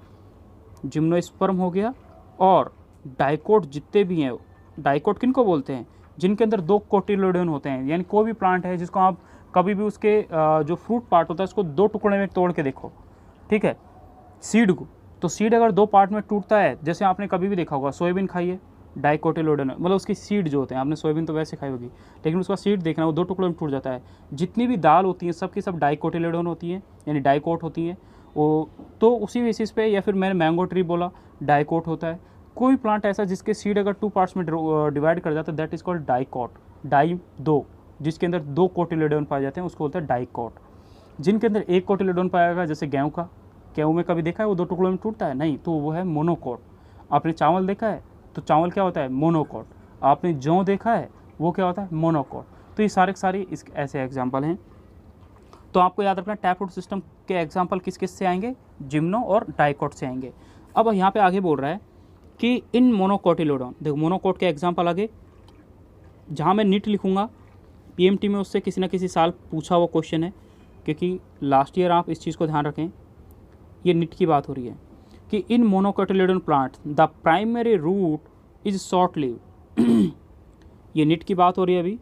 जिम्नोस्पर्म हो गया और डाइकोट जितने भी हैं, डाइकोट किन को बोलते हैं, जिनके अंदर दो कोटिलोडियन होते हैं। यानी कोई भी प्लांट है जिसको आप कभी भी उसके जो फ्रूट पार्ट होता है उसको दो टुकड़े में तोड़ के देखो, ठीक है, सीड को, तो सीड अगर दो पार्ट में टूटता है, जैसे आपने कभी भी देखा होगा सोयाबीन खाइए, डाइकोटिलोडियन मतलब उसकी सीड जो होते हैं, आपने सोयाबीन तो वैसे खाई होगी लेकिन उसका सीड देखना वो दो टुकड़ों में टूट जाता है। जितनी भी दाल होती है सब की सब डाइकोटिलोडियन होती है, यानी डाइकोट होती है वो। तो उसी बेसिस पे, या फिर मैंने मैंगो ट्री बोला डाइकोट होता है। कोई प्लांट ऐसा जिसके सीड अगर टू पार्ट्स में डिवाइड कर जाता है that is called dicot. Di दो, जिसके अंदर दो कोटिलोडोन पाए जाते हैं उसको बोलते हैं डाइकोट। जिनके अंदर एक कोटिलोडोन पाया गया, जैसे गेहूँ का, गेहूँ में कभी देखा है वो दो टुकड़ों में टूटता है, नहीं, तो वो है मोनोकोट। आपने चावल देखा है तो चावल क्या होता है, मोनोकोट। आपने जौ देखा है वो क्या होता है, मोनोकोट। तो ये सारे इस ऐसे एग्जाम्पल हैं। तो आपको याद रखना टैप रूट सिस्टम के एग्जाम्पल किस किस से आएंगे, जिम्नो और डाइकोट से आएंगे। अब यहाँ पे आगे बोल रहा है कि इन मोनोकोटिलोडोन, देखो मोनोकोट के एग्जाम्पल आगे, जहाँ मैं निट लिखूँगा पीएमटी में उससे किसी न किसी साल पूछा हुआ क्वेश्चन है, क्योंकि लास्ट ईयर आप इस चीज़ को ध्यान रखें, ये निट की बात हो रही है कि in monocotyledon plant the primary root is short live. ये निट की बात हो रही है, अभी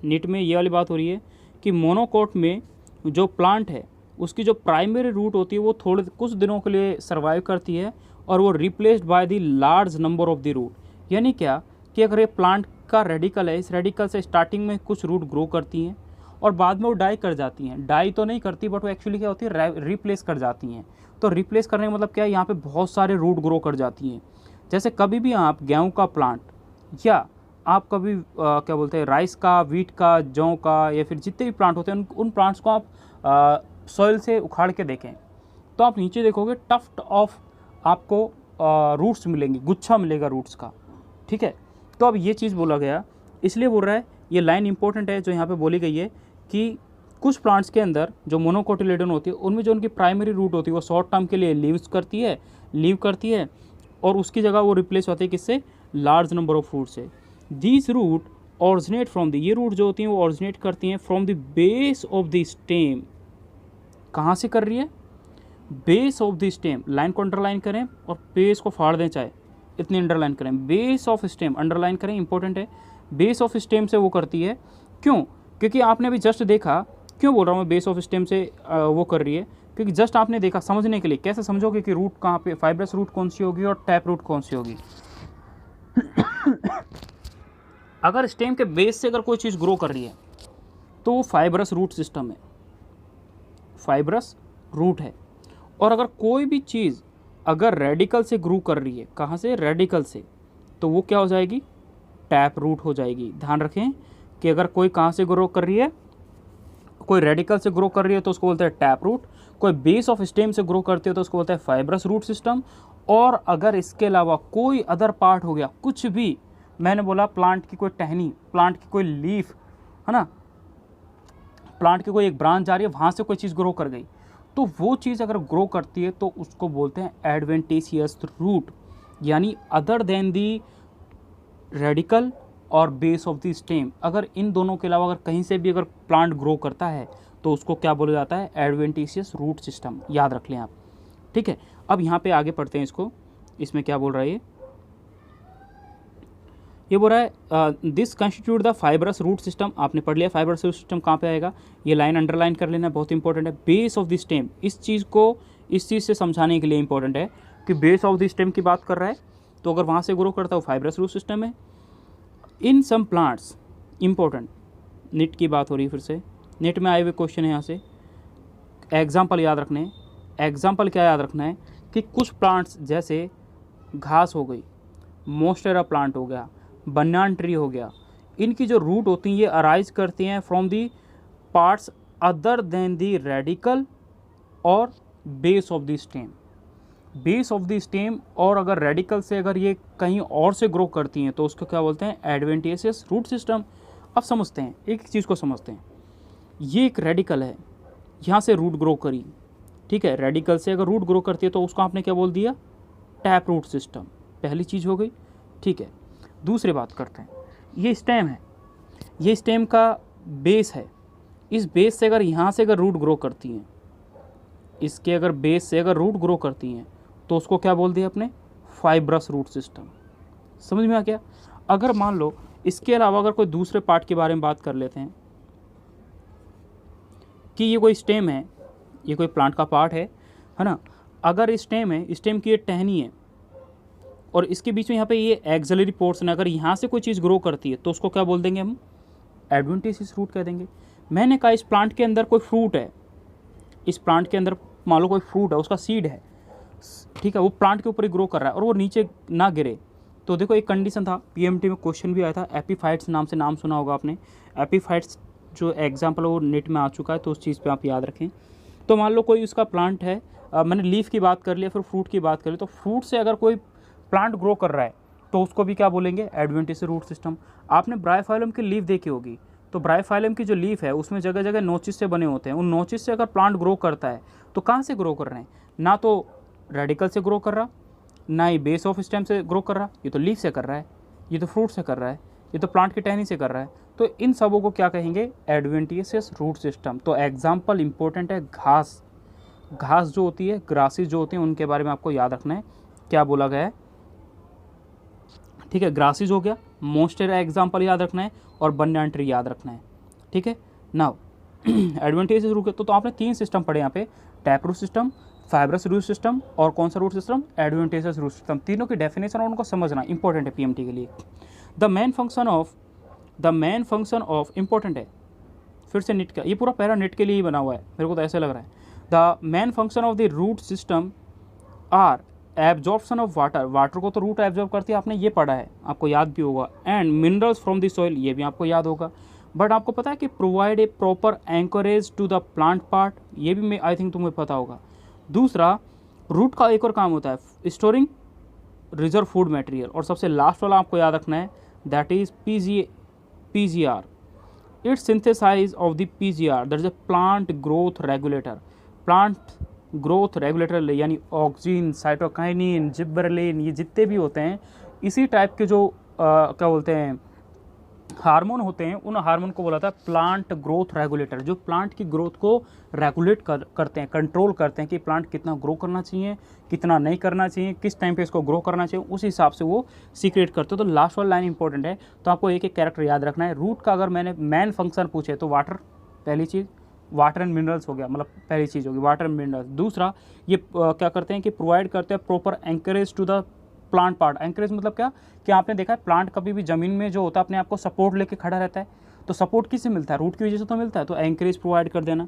निट में ये वाली बात हो रही है कि मोनोकोट में जो प्लांट है उसकी जो प्राइमरी रूट होती है वो थोड़े कुछ दिनों के लिए सर्वाइव करती है और वो replaced by the large number of the root. यानी क्या कि अगर ये प्लांट का रेडिकल है, इस रेडिकल से स्टार्टिंग में कुछ रूट ग्रो करती हैं और बाद में वो डाई कर जाती हैं। डाई तो नहीं करती बट वो एक्चुअली क्या होती है, रिप्लेस कर जाती हैं। तो रिप्लेस करने का मतलब क्या है, यहाँ पे बहुत सारे रूट ग्रो कर जाती हैं। जैसे कभी भी आप गेहूँ का प्लांट या आप कभी क्या बोलते हैं राइस का, वीट का, जौ का, या फिर जितने भी प्लांट होते हैं उन प्लांट्स को आप सॉइल से उखाड़ के देखें तो आप नीचे देखोगे टफ्ट ऑफ आपको रूट्स मिलेंगे, गुच्छा मिलेगा रूट्स का, ठीक है। तो अब ये चीज़ बोला गया, इसलिए बोल रहा है, ये लाइन इंपॉर्टेंट है जो यहाँ पे बोली गई है कि कुछ प्लांट्स के अंदर जो मोनोकोटिलेडोन होती है उनमें जो उनकी प्राइमरी रूट होती है वो शॉर्ट टर्म के लिए लीव करती है और उसकी जगह वो रिप्लेस होती है किससे, लार्ज नंबर ऑफ रूट से। These root originate from the, ये रूट जो होती हैं वो ऑरिजिनेट करती हैं from the base of the stem. कहाँ से कर रही है, base of the stem. Line को अंडरलाइन करें और बेस को फाड़ दें, चाहे इतनी अंडरलाइन करें, बेस ऑफ स्टेम अंडरलाइन करें, इंपॉर्टेंट है। बेस ऑफ स्टेम से वो करती है, क्यों, क्योंकि आपने अभी जस्ट देखा, क्यों बोल रहा हूँ मैं बेस ऑफ स्टेम से वो कर रही है, क्योंकि जस्ट आपने देखा, समझने के लिए कैसे समझोगे कि रूट कहाँ पे, फाइब्रस रूट कौन सी होगी और टैप रूट कौन सी होगी। अगर स्टेम के बेस से अगर कोई चीज़ ग्रो कर रही है तो वो फाइब्रस रूट सिस्टम है, फाइब्रस रूट है। और अगर कोई भी चीज़ अगर रेडिकल से ग्रो कर रही है, कहाँ से, रेडिकल से, तो वो क्या हो जाएगी, टैप रूट हो जाएगी। ध्यान रखें कि अगर कोई कहाँ से ग्रो कर रही है, कोई रेडिकल से ग्रो कर रही है तो उसको बोलते हैं टैप रूट, कोई बेस ऑफ स्टेम से ग्रो करती है तो उसको बोलते हैं फाइब्रस रूट सिस्टम। और अगर इसके अलावा कोई अदर पार्ट हो गया, कुछ भी, मैंने बोला प्लांट की कोई टहनी, प्लांट की कोई लीफ, है ना, प्लांट की कोई एक ब्रांच जा रही है, वहाँ से कोई चीज़ ग्रो कर गई, तो वो चीज़ अगर ग्रो करती है तो उसको बोलते हैं एडवेंटेशियस रूट, यानी अदर देन दी रेडिकल और बेस ऑफ द स्टेम, अगर इन दोनों के अलावा अगर कहीं से भी अगर प्लांट ग्रो करता है तो उसको क्या बोला जाता है, एडवेंटिशियस रूट सिस्टम, याद रख लें आप। ठीक है, अब यहाँ पे आगे पढ़ते हैं इसको, इसमें क्या बोल रहा है ये बोल रहा है this constitute the fibrous root system, आपने पढ़ लिया फाइबरस रूट सिस्टम कहाँ पे आएगा, ये लाइन अंडरलाइन कर लेना, बहुत इंपॉर्टेंट है। बेस ऑफ द स्टेम, इस चीज़ को इस चीज़ से समझाने के लिए इंपॉर्टेंट है कि बेस ऑफ द स्टेम की बात कर रहा है, तो अगर वहाँ से ग्रो करता है वो फाइबरस रूट सिस्टम है। इन सम प्लांट्स, इंपॉर्टेंट, नेट की बात हो रही है फिर से, नेट में आए हुए क्वेश्चन है यहाँ से, एग्जाम्पल याद रखने हैं। एग्जाम्पल क्या याद रखना है कि कुछ प्लांट्स जैसे घास हो गई, मोस्टेरा प्लांट हो गया, बनान ट्री हो गया, इनकी जो रूट होती हैं ये अराइज करती हैं from the parts other than the radicle और base of the stem. Base of the stem और अगर रेडिकल से अगर ये कहीं और से ग्रो करती हैं तो उसको क्या बोलते हैं, एडवेंटिशियस रूट सिस्टम। अब समझते हैं, एक चीज़ को समझते हैं, ये एक रेडिकल है, यहाँ से रूट ग्रो करी, ठीक है, रेडिकल से अगर रूट ग्रो करती है तो उसको आपने क्या बोल दिया, टैप रूट सिस्टम, पहली चीज़ हो गई। ठीक है, दूसरी बात करते हैं, ये स्टेम है, ये स्टेम का बेस है, इस बेस से अगर यहाँ से अगर रूट ग्रो करती हैं, इसके अगर बेस से अगर रूट ग्रो करती हैं तो उसको क्या बोल दिया अपने, फाइब्रस रूट सिस्टम। समझ में आ गया। अगर मान लो इसके अलावा अगर कोई दूसरे पार्ट के बारे में बात कर लेते हैं कि ये कोई स्टेम है, ये कोई प्लांट का पार्ट है ना, अगर स्टेम है, स्टेम की ये टहनी है और इसके बीच में यहाँ पे ये एक्सिलरी पोर्शन है, अगर यहाँ से कोई चीज़ ग्रो करती है तो उसको क्या बोल देंगे हम, एडवेंटिशियस रूट कह देंगे। मैंने कहा इस प्लांट के अंदर कोई फ्रूट है, इस प्लांट के अंदर मान लो कोई फ्रूट है, उसका सीड है, ठीक है, वो प्लांट के ऊपर ही ग्रो कर रहा है और वो नीचे ना गिरे, तो देखो एक कंडीशन था, पीएमटी में क्वेश्चन भी आया था, एपीफाइट्स नाम से नाम सुना होगा आपने, एपीफाइट्स जो एग्जाम्पल वो नेट में आ चुका है, तो उस चीज़ पे आप याद रखें। तो मान लो कोई उसका प्लांट है, मैंने लीफ की बात कर लिया, फिर फ्रूट की बात कर ली, तो फ्रूट से अगर कोई प्लांट ग्रो कर रहा है तो उसको भी क्या बोलेंगे, एडवेंटिशियस रूट सिस्टम। आपने ब्रायोफाइलम की लीफ देखी होगी, तो ब्रायोफाइलम की जो लीफ है उसमें जगह जगह नोचिस से बने होते हैं, उन नोचिस से अगर प्लांट ग्रो करता है तो कहाँ से ग्रो कर रहे हैं, ना तो रेडिकल से ग्रो कर रहा, ना ही बेस ऑफ स्टेम से ग्रो कर रहा, ये तो लीफ से कर रहा है, ये तो फ्रूट से कर रहा है, ये तो प्लांट की टहनी से कर रहा है, तो इन सबों को क्या कहेंगे, एडवेंटिशियस रूट सिस्टम। तो एग्जाम्पल इंपॉर्टेंट है, घास, घास जो होती है, ग्रासेस जो होती हैं, उनके बारे में आपको याद रखना है क्या बोला गया है। ठीक है, ग्रासेस हो गया, मोस्टेरा एग्जाम्पल याद रखना है और बनान ट्री याद रखना है। ठीक है, नाउ एडवेंटिशियस रूट, तो आपने 3 सिस्टम पढ़े यहाँ पे, tap root system, fibrous root system और कौन सा root system, adventitious root system. तीनों की डेफिनेशन और उनको समझना इंपॉर्टेंट है पीएमटी के लिए। The main function of important है, फिर से नेट का, ये पूरा पैरा नेट के लिए ही बना हुआ है, मेरे को तो ऐसे लग रहा है। The main function of the root system are absorption of water, water को तो रूट एब्जॉर्ब करती है, आपने ये पढ़ा है, आपको याद भी होगा, and minerals from the soil, ये भी आपको याद होगा। बट आपको पता है कि provide a proper anchorage to the plant part, ये भी मैं आई थिंक तुम्हें पता होगा। दूसरा, रूट का एक और काम होता है, स्टोरिंग रिजर्व फूड मटेरियल, और सबसे लास्ट वाला आपको याद रखना है, that is PGR, it's synthesize of the PGR, that is a plant growth regulator. Plant growth regulator यानी ऑक्सीन, साइटोकाइनिन, जिब्बरलिन, ये जितने भी होते हैं इसी टाइप के जो क्या बोलते हैं हार्मोन होते हैं, उन हार्मोन को बोला था प्लांट ग्रोथ रेगुलेटर, जो प्लांट की ग्रोथ को रेगुलेट करते हैं, कंट्रोल करते हैं कि प्लांट कितना ग्रो करना चाहिए, कितना नहीं करना चाहिए, किस टाइम पे इसको ग्रो करना चाहिए, उस हिसाब से वो सीक्रेट करते हैं। तो लास्ट वाला लाइन इंपॉर्टेंट है, तो आपको एक एक कैरेक्टर याद रखना है। रूट का अगर मैंने मेन फंक्शन पूछे तो वाटर, पहली चीज़ वाटर एंड मिनरल्स हो गया, मतलब पहली चीज़ होगी वाटर एंड मिनरल्स। दूसरा, ये क्या करते हैं कि प्रोवाइड करते हैं proper anchorage to the plant part. Anchorage मतलब क्या कि आपने देखा है प्लांट कभी भी ज़मीन में जो होता है अपने आप को सपोर्ट लेके खड़ा रहता है, तो सपोर्ट किससे मिलता है, रूट की वजह से तो मिलता है, तो एंकरेज प्रोवाइड कर देना।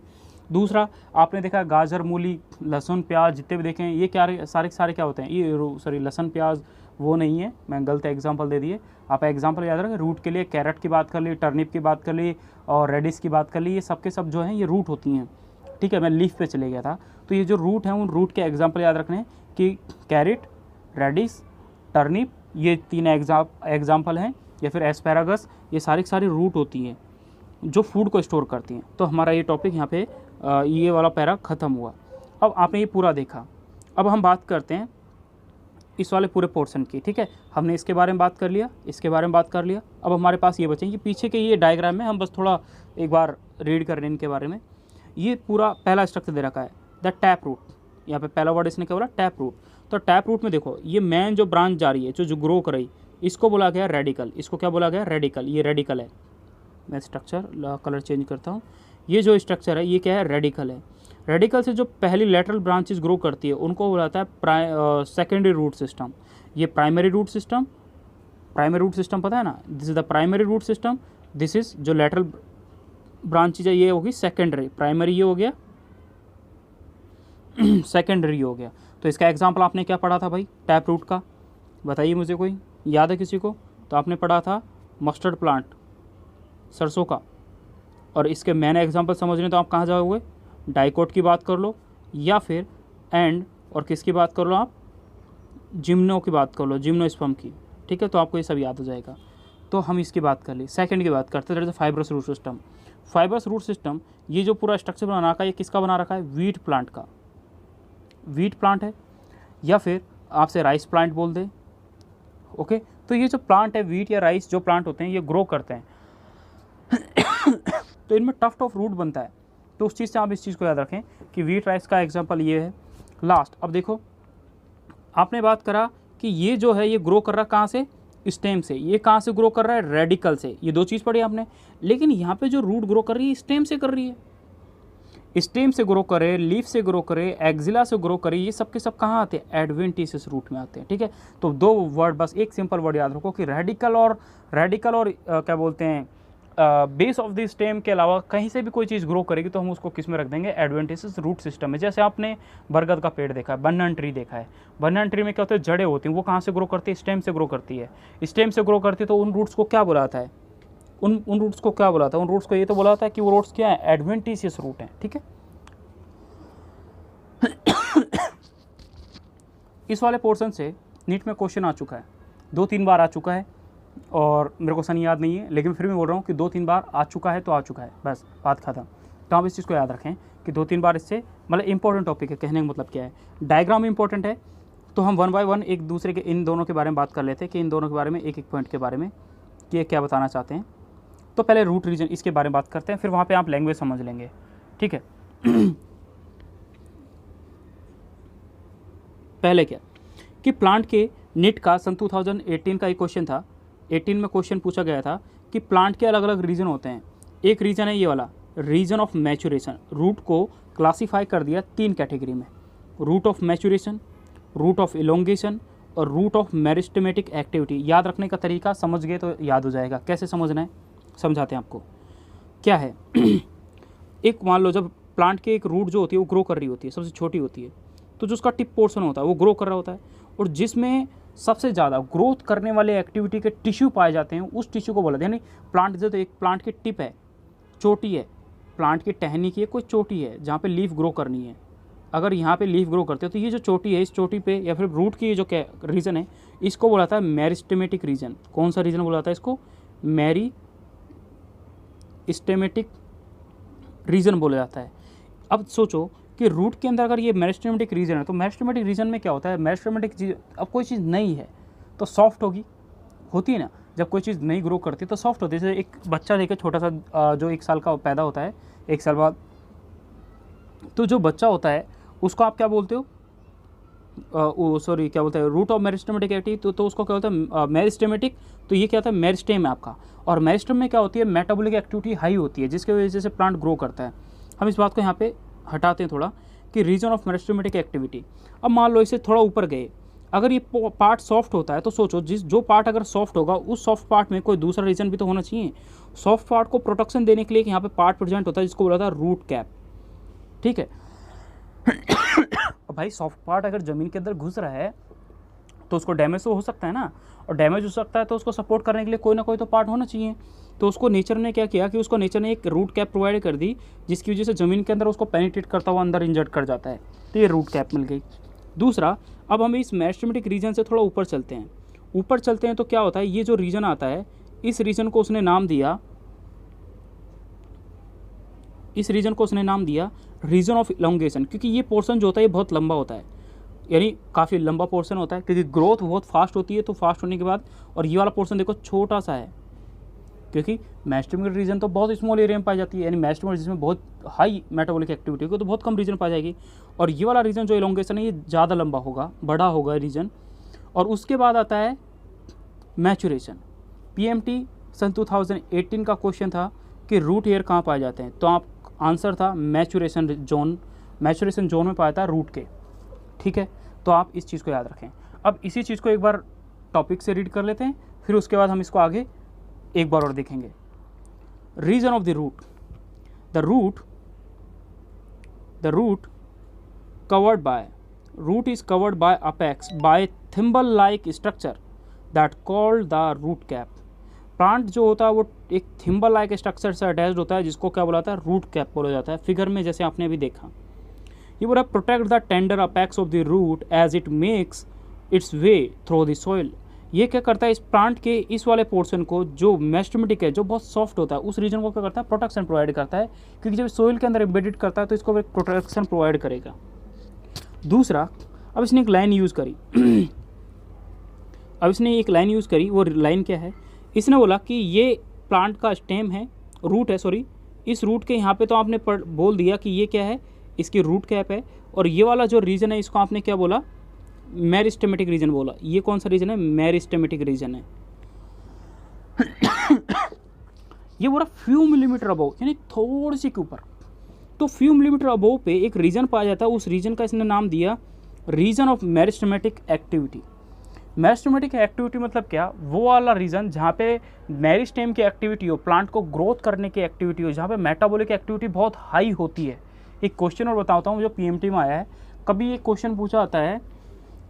दूसरा, आपने देखा गाजर, मूली, लहसुन, प्याज, जितने भी देखें ये क्या सारे क्या होते हैं, ये सॉरी लहसुन प्याज वो नहीं है, मैं गलत एग्जांपल दे दिए, आप एग्जांपल याद रखें। रूट के लिए कैरेट की बात कर ली, टर्निप की बात कर ली और रेडिश की बात कर ली, ये सब के सब जो हैं ये रूट होती हैं। ठीक है, मैं लीफ पे चले गया था, तो ये जो रूट हैं उन रूट के एग्जाम्पल याद रखने हैं कि कैरेट, रेडिश, टर्निप, ये 3 एग्जाम्पल हैं, या फिर एस्पैरागस, ये सारी रूट होती हैं जो फूड को स्टोर करती हैं। तो हमारा ये टॉपिक यहाँ पे ये वाला पैरा ख़त्म हुआ। अब आपने ये पूरा देखा, अब हम बात करते हैं इस वाले पूरे पोर्शन की, ठीक है। हमने इसके बारे में बात कर लिया, इसके बारे में बात कर लिया। अब हमारे पास ये बचेंगे पीछे के ये डायग्राम में, हम बस थोड़ा एक बार रीड कर रहे हैं इनके बारे में। ये पूरा पहला स्ट्रक्चर दे रखा है द टैप रूट, यहाँ पे पहला वर्ड इसने क्या बोला, टैप रूट। तो टैप रूट में देखो ये मेन जो ब्रांच जा रही है, जो ग्रो कर रही, इसको बोला गया रेडिकल। इसको क्या बोला गया, रेडिकल। ये रेडिकल है। मैं स्ट्रक्चर कलर चेंज करता हूँ। ये जो स्ट्रक्चर है ये क्या है, रेडिकल है। रेडिकल से जो पहली लेटरल ब्रांचेस ग्रो करती है उनको बोलाता है सेकेंडरी रूट सिस्टम। ये primary root system, primary root system पता है ना, this is the primary root system. This is जो लेटरल ब्रांचेज है ये होगी सेकेंडरी। प्राइमरी ये हो गया, सेकेंडरी हो गया। तो इसका एग्जाम्पल आपने क्या पढ़ा था भाई, टैप रूट का, बताइए मुझे, कोई याद है किसी को? तो आपने पढ़ा था मस्टर्ड प्लांट, सरसों का। और इसके मैंने एग्जाम्पल समझने तो आप कहाँ जाओगे, डाइकोट की बात कर लो, या फिर एंड और किसकी बात कर लो आप, जिम्नो की बात कर लो, जिम्नोस्पर्म की, ठीक है। तो आपको ये सब याद हो जाएगा। तो हम इसकी बात कर ली। सेकंड की बात करते हैं, fibrous root system. Fibrous root system, ये जो पूरा स्ट्रक्चर बना रखा है, ये किसका बना रखा है, वीट प्लांट का। वीट प्लांट है, या फिर आपसे राइस प्लांट बोल दे, ओके। तो ये जो प्लांट है, वीट या राइस जो प्लांट होते हैं, ये ग्रो करते हैं तो इनमें टफ्ट ऑफ रूट बनता है। तो उस चीज़ से आप इस चीज़ को याद रखें कि वीट राइस का एग्जांपल ये है। लास्ट, अब देखो आपने बात करा कि ये जो है ये ग्रो कर रहा है कहाँ से, स्टेम से। ये कहाँ से ग्रो कर रहा है, रेडिकल से। ये दो चीज़ पढ़ी आपने। लेकिन यहाँ पे जो रूट ग्रो कर रही है स्टेम से कर रही है। स्टेम से ग्रो करे, लीफ से ग्रो करे, एक्जिला से ग्रो करे, ये सब के सब कहाँ आते हैं, एडवेंटिशियस रूट में आते हैं, ठीक है। तो दो वर्ड, बस एक सिंपल वर्ड याद रखो कि रेडिकल और क्या बोलते हैं, बेस ऑफ द स्टेम के अलावा कहीं से भी कोई चीज़ ग्रो करेगी तो हम उसको किस में रख देंगे, एडवेंटिशियस रूट सिस्टम में। जैसे आपने बरगद का पेड़ देखा है, बनन ट्री देखा है। बनन ट्री में क्या होता है, जड़ें होती हैं, वो कहाँ से ग्रो करती है, स्टेम से ग्रो करती है। स्टेम से ग्रो करती है तो उन रूट्स को क्या बुलाता है, उन रूट्स को क्या बुलाता है, उन रूट्स को ये तो बुलाता है कि वो रूट्स क्या है, एडवेंटिशियस रूट हैं, ठीक है। इस वाले पोर्शन से नीट में क्वेश्चन आ चुका है, 2-3 बार आ चुका है, और मेरे को सही याद नहीं है, लेकिन फिर भी बोल रहा हूँ कि 2-3 बार आ चुका है तो आ चुका है, बस बात खत्म। तो आप इस चीज़ को याद रखें कि 2-3 बार इससे मतलब इंपॉर्टेंट टॉपिक है। कहने का मतलब क्या है, डायग्राम इंपॉर्टेंट है। तो हम 1 बाय 1 एक दूसरे के इन दोनों के बारे में बात कर लेते हैं कि इन दोनों के बारे में एक एक पॉइंट के बारे में कि ये क्या बताना चाहते हैं। तो पहले रूट रीजन इसके बारे में बात करते हैं, फिर वहाँ पर आप लैंग्वेज समझ लेंगे, ठीक है। पहले क्या कि प्लांट के नीट का सन 2018 का एक क्वेश्चन था। 18 में क्वेश्चन पूछा गया था कि प्लांट के अलग अलग रीजन होते हैं। एक रीजन है ये वाला, रीजन ऑफ मैचुरेशन। रूट को क्लासीफाई कर दिया 3 कैटेगरी में, root of maturation, root of elongation और रूट ऑफ मेरिस्टेमेटिक एक्टिविटी। याद रखने का तरीका समझ गए तो याद हो जाएगा। कैसे समझना है समझाते हैं आपको। क्या है एक मान लो जब प्लांट के एक रूट जो होती है वो ग्रो कर रही होती है, सबसे छोटी होती है, तो जो उसका टिप पोर्शन होता है वो ग्रो कर रहा होता है, और जिसमें सबसे ज़्यादा ग्रोथ करने वाले एक्टिविटी के टिश्यू पाए जाते हैं उस टिश्यू को बोला, यानी प्लांट जो तो एक प्लांट की टिप है, चोटी है, प्लांट की टहनी की है, कोई चोटी है जहाँ पे लीफ ग्रो करनी है। अगर यहाँ पे लीफ ग्रो करते हो तो ये जो चोटी है, इस चोटी पे या फिर रूट की जो रीजन है, इसको बोला था मेरिस्टेमेटिक रीजन। कौन सा रीजन बोला था इसको, मेरिस्टेमेटिक रीजन बोला जाता है। अब सोचो कि रूट के अंदर अगर ये मेरिस्टेमेटिक रीजन है तो मेरिस्टेमेटिक रीजन में क्या होता है, मेरिस्टेमेटिक चीज़, अब कोई चीज़ नई है तो सॉफ्ट होती है ना। जब कोई चीज़ नई ग्रो करती है तो सॉफ्ट होती है। जैसे एक बच्चा देखिए छोटा सा जो 1 साल का पैदा होता है, 1 साल बाद, तो जो बच्चा होता है उसको आप क्या बोलते हो, क्या बोलते हैं, रूट ऑफ मेरिस्टेमेटिक एक्टिविटी। तो उसको क्या होता है, मेरिस्टेमेटिक। तो ये क्या होता है, मेरिस्टेम है आपका। और मेरिस्टेम में क्या होती है, मेटाबॉलिक एक्टिविटी हाई होती है, जिसकी वजह से प्लांट ग्रो करता है। हम इस बात को यहाँ पे हटाते हैं थोड़ा कि रीजन ऑफ मेरिस्टेमेटिक एक्टिविटी। अब मान लो इसे थोड़ा ऊपर गए, अगर ये पार्ट सॉफ्ट होता है तो सोचो जो पार्ट अगर सॉफ्ट होगा उस सॉफ्ट पार्ट में कोई दूसरा रीजन भी तो होना चाहिए। सॉफ्ट पार्ट को प्रोटेक्शन देने के लिए यहाँ पे पार्ट प्रेजेंट होता है जिसको बोला था रूट कैप, ठीक है। भाई सॉफ्ट पार्ट अगर ज़मीन के अंदर घुस रहा है तो उसको डैमेज तो हो सकता है ना, और डैमेज हो सकता है तो उसको सपोर्ट करने के लिए कोई ना कोई तो पार्ट होना चाहिए। तो उसको नेचर ने क्या किया कि उसको नेचर ने एक रूट कैप प्रोवाइड कर दी, जिसकी वजह से ज़मीन के अंदर उसको पेनिट्रेट करता हुआ अंदर इंजर्ट कर जाता है। तो ये रूट कैप मिल गई। दूसरा, अब हम इस मेरिस्टेमेटिक रीजन से थोड़ा ऊपर चलते हैं। ऊपर चलते हैं तो क्या होता है, ये जो रीजन आता है इस रीजन को उसने नाम दिया, रीजन ऑफ इलोंगेशन, क्योंकि ये पोर्शन जो होता है ये बहुत लंबा होता है। यानी काफ़ी लंबा पोर्शन होता है, क्योंकि ग्रोथ बहुत फास्ट होती है। तो फास्ट होने के बाद, और ये वाला पोर्शन देखो छोटा सा है, क्योंकि मेरिस्टेमेटिक रीजन तो बहुत स्मॉल एरिया में पाई जाती है, यानी मेरिस्टेम जिसमें बहुत हाई मेटाबॉलिक एक्टिविटी होगी तो बहुत कम रीजन पाई जाएगी। और ये वाला रीजन जो इलोंगेशन है ये ज़्यादा लंबा होगा, बड़ा होगा रीजन। और उसके बाद आता है मैचुरेशन। पीएमटी सन 2018 का क्वेश्चन था कि रूट हेयर कहाँ पाए जाते हैं, तो आप आंसर था मैचुरेशन जोन। मैचुरेशन जोन में पाया था रूट के, ठीक है। तो आप इस चीज़ को याद रखें। अब इसी चीज़ को एक बार टॉपिक से रीड कर लेते हैं, फिर उसके बाद हम इसको आगे एक बार और देखेंगे। Region of the root, the root covered by, root is covered by apex by thimble like structure that called the root cap। Plant जो होता है वो एक थिम्बल लाइक स्ट्रक्चर से अटैच्ड होता है, जिसको क्या बोला जाता है, रूट कैप बोला जाता है। फिगर में जैसे आपने अभी देखा, ये बोला protect the tender apex of the root as it makes its way through the soil. ये क्या करता है, इस प्लांट के इस वाले पोर्शन को जो मेरिस्टेमेटिक है, जो बहुत सॉफ्ट होता है, उस रीजन को क्या करता है, प्रोटेक्शन प्रोवाइड करता है, क्योंकि जब सॉइल के अंदर एम्बेडेड करता है तो इसको एक प्रोटेक्शन प्रोवाइड करेगा। दूसरा, अब इसने एक लाइन यूज़ करी वो लाइन क्या है, इसने बोला कि ये प्लांट का स्टेम है, रूट है, सॉरी, इस रूट के यहाँ पे तो आपने बोल दिया कि ये क्या है, इसकी रूट कैप है। और ये वाला जो रीजन है इसको आपने क्या बोला, मेरिस्टेमेटिक रीजन बोला। ये कौन सा रीजन है, मेरिस्टेमेटिक रीजन है। ये बोला फ्यू मिलीमीटर अबव, यानी थोड़ी सी के ऊपर। तो फ्यू मिलीमीटर अबव पे एक रीजन पाया जाता है, उस रीजन का इसने नाम दिया region of meristematic activity. Meristematic activity मतलब क्या, वो वाला रीजन जहाँ पे मेरिस्टेम की एक्टिविटी हो, प्लांट को ग्रोथ करने की एक्टिविटी हो, जहाँ पे मेटाबॉलिक एक्टिविटी बहुत हाई होती है। एक क्वेश्चन और बताता हूँ जो पीएमटी में आया है। कभी एक क्वेश्चन पूछा जाता है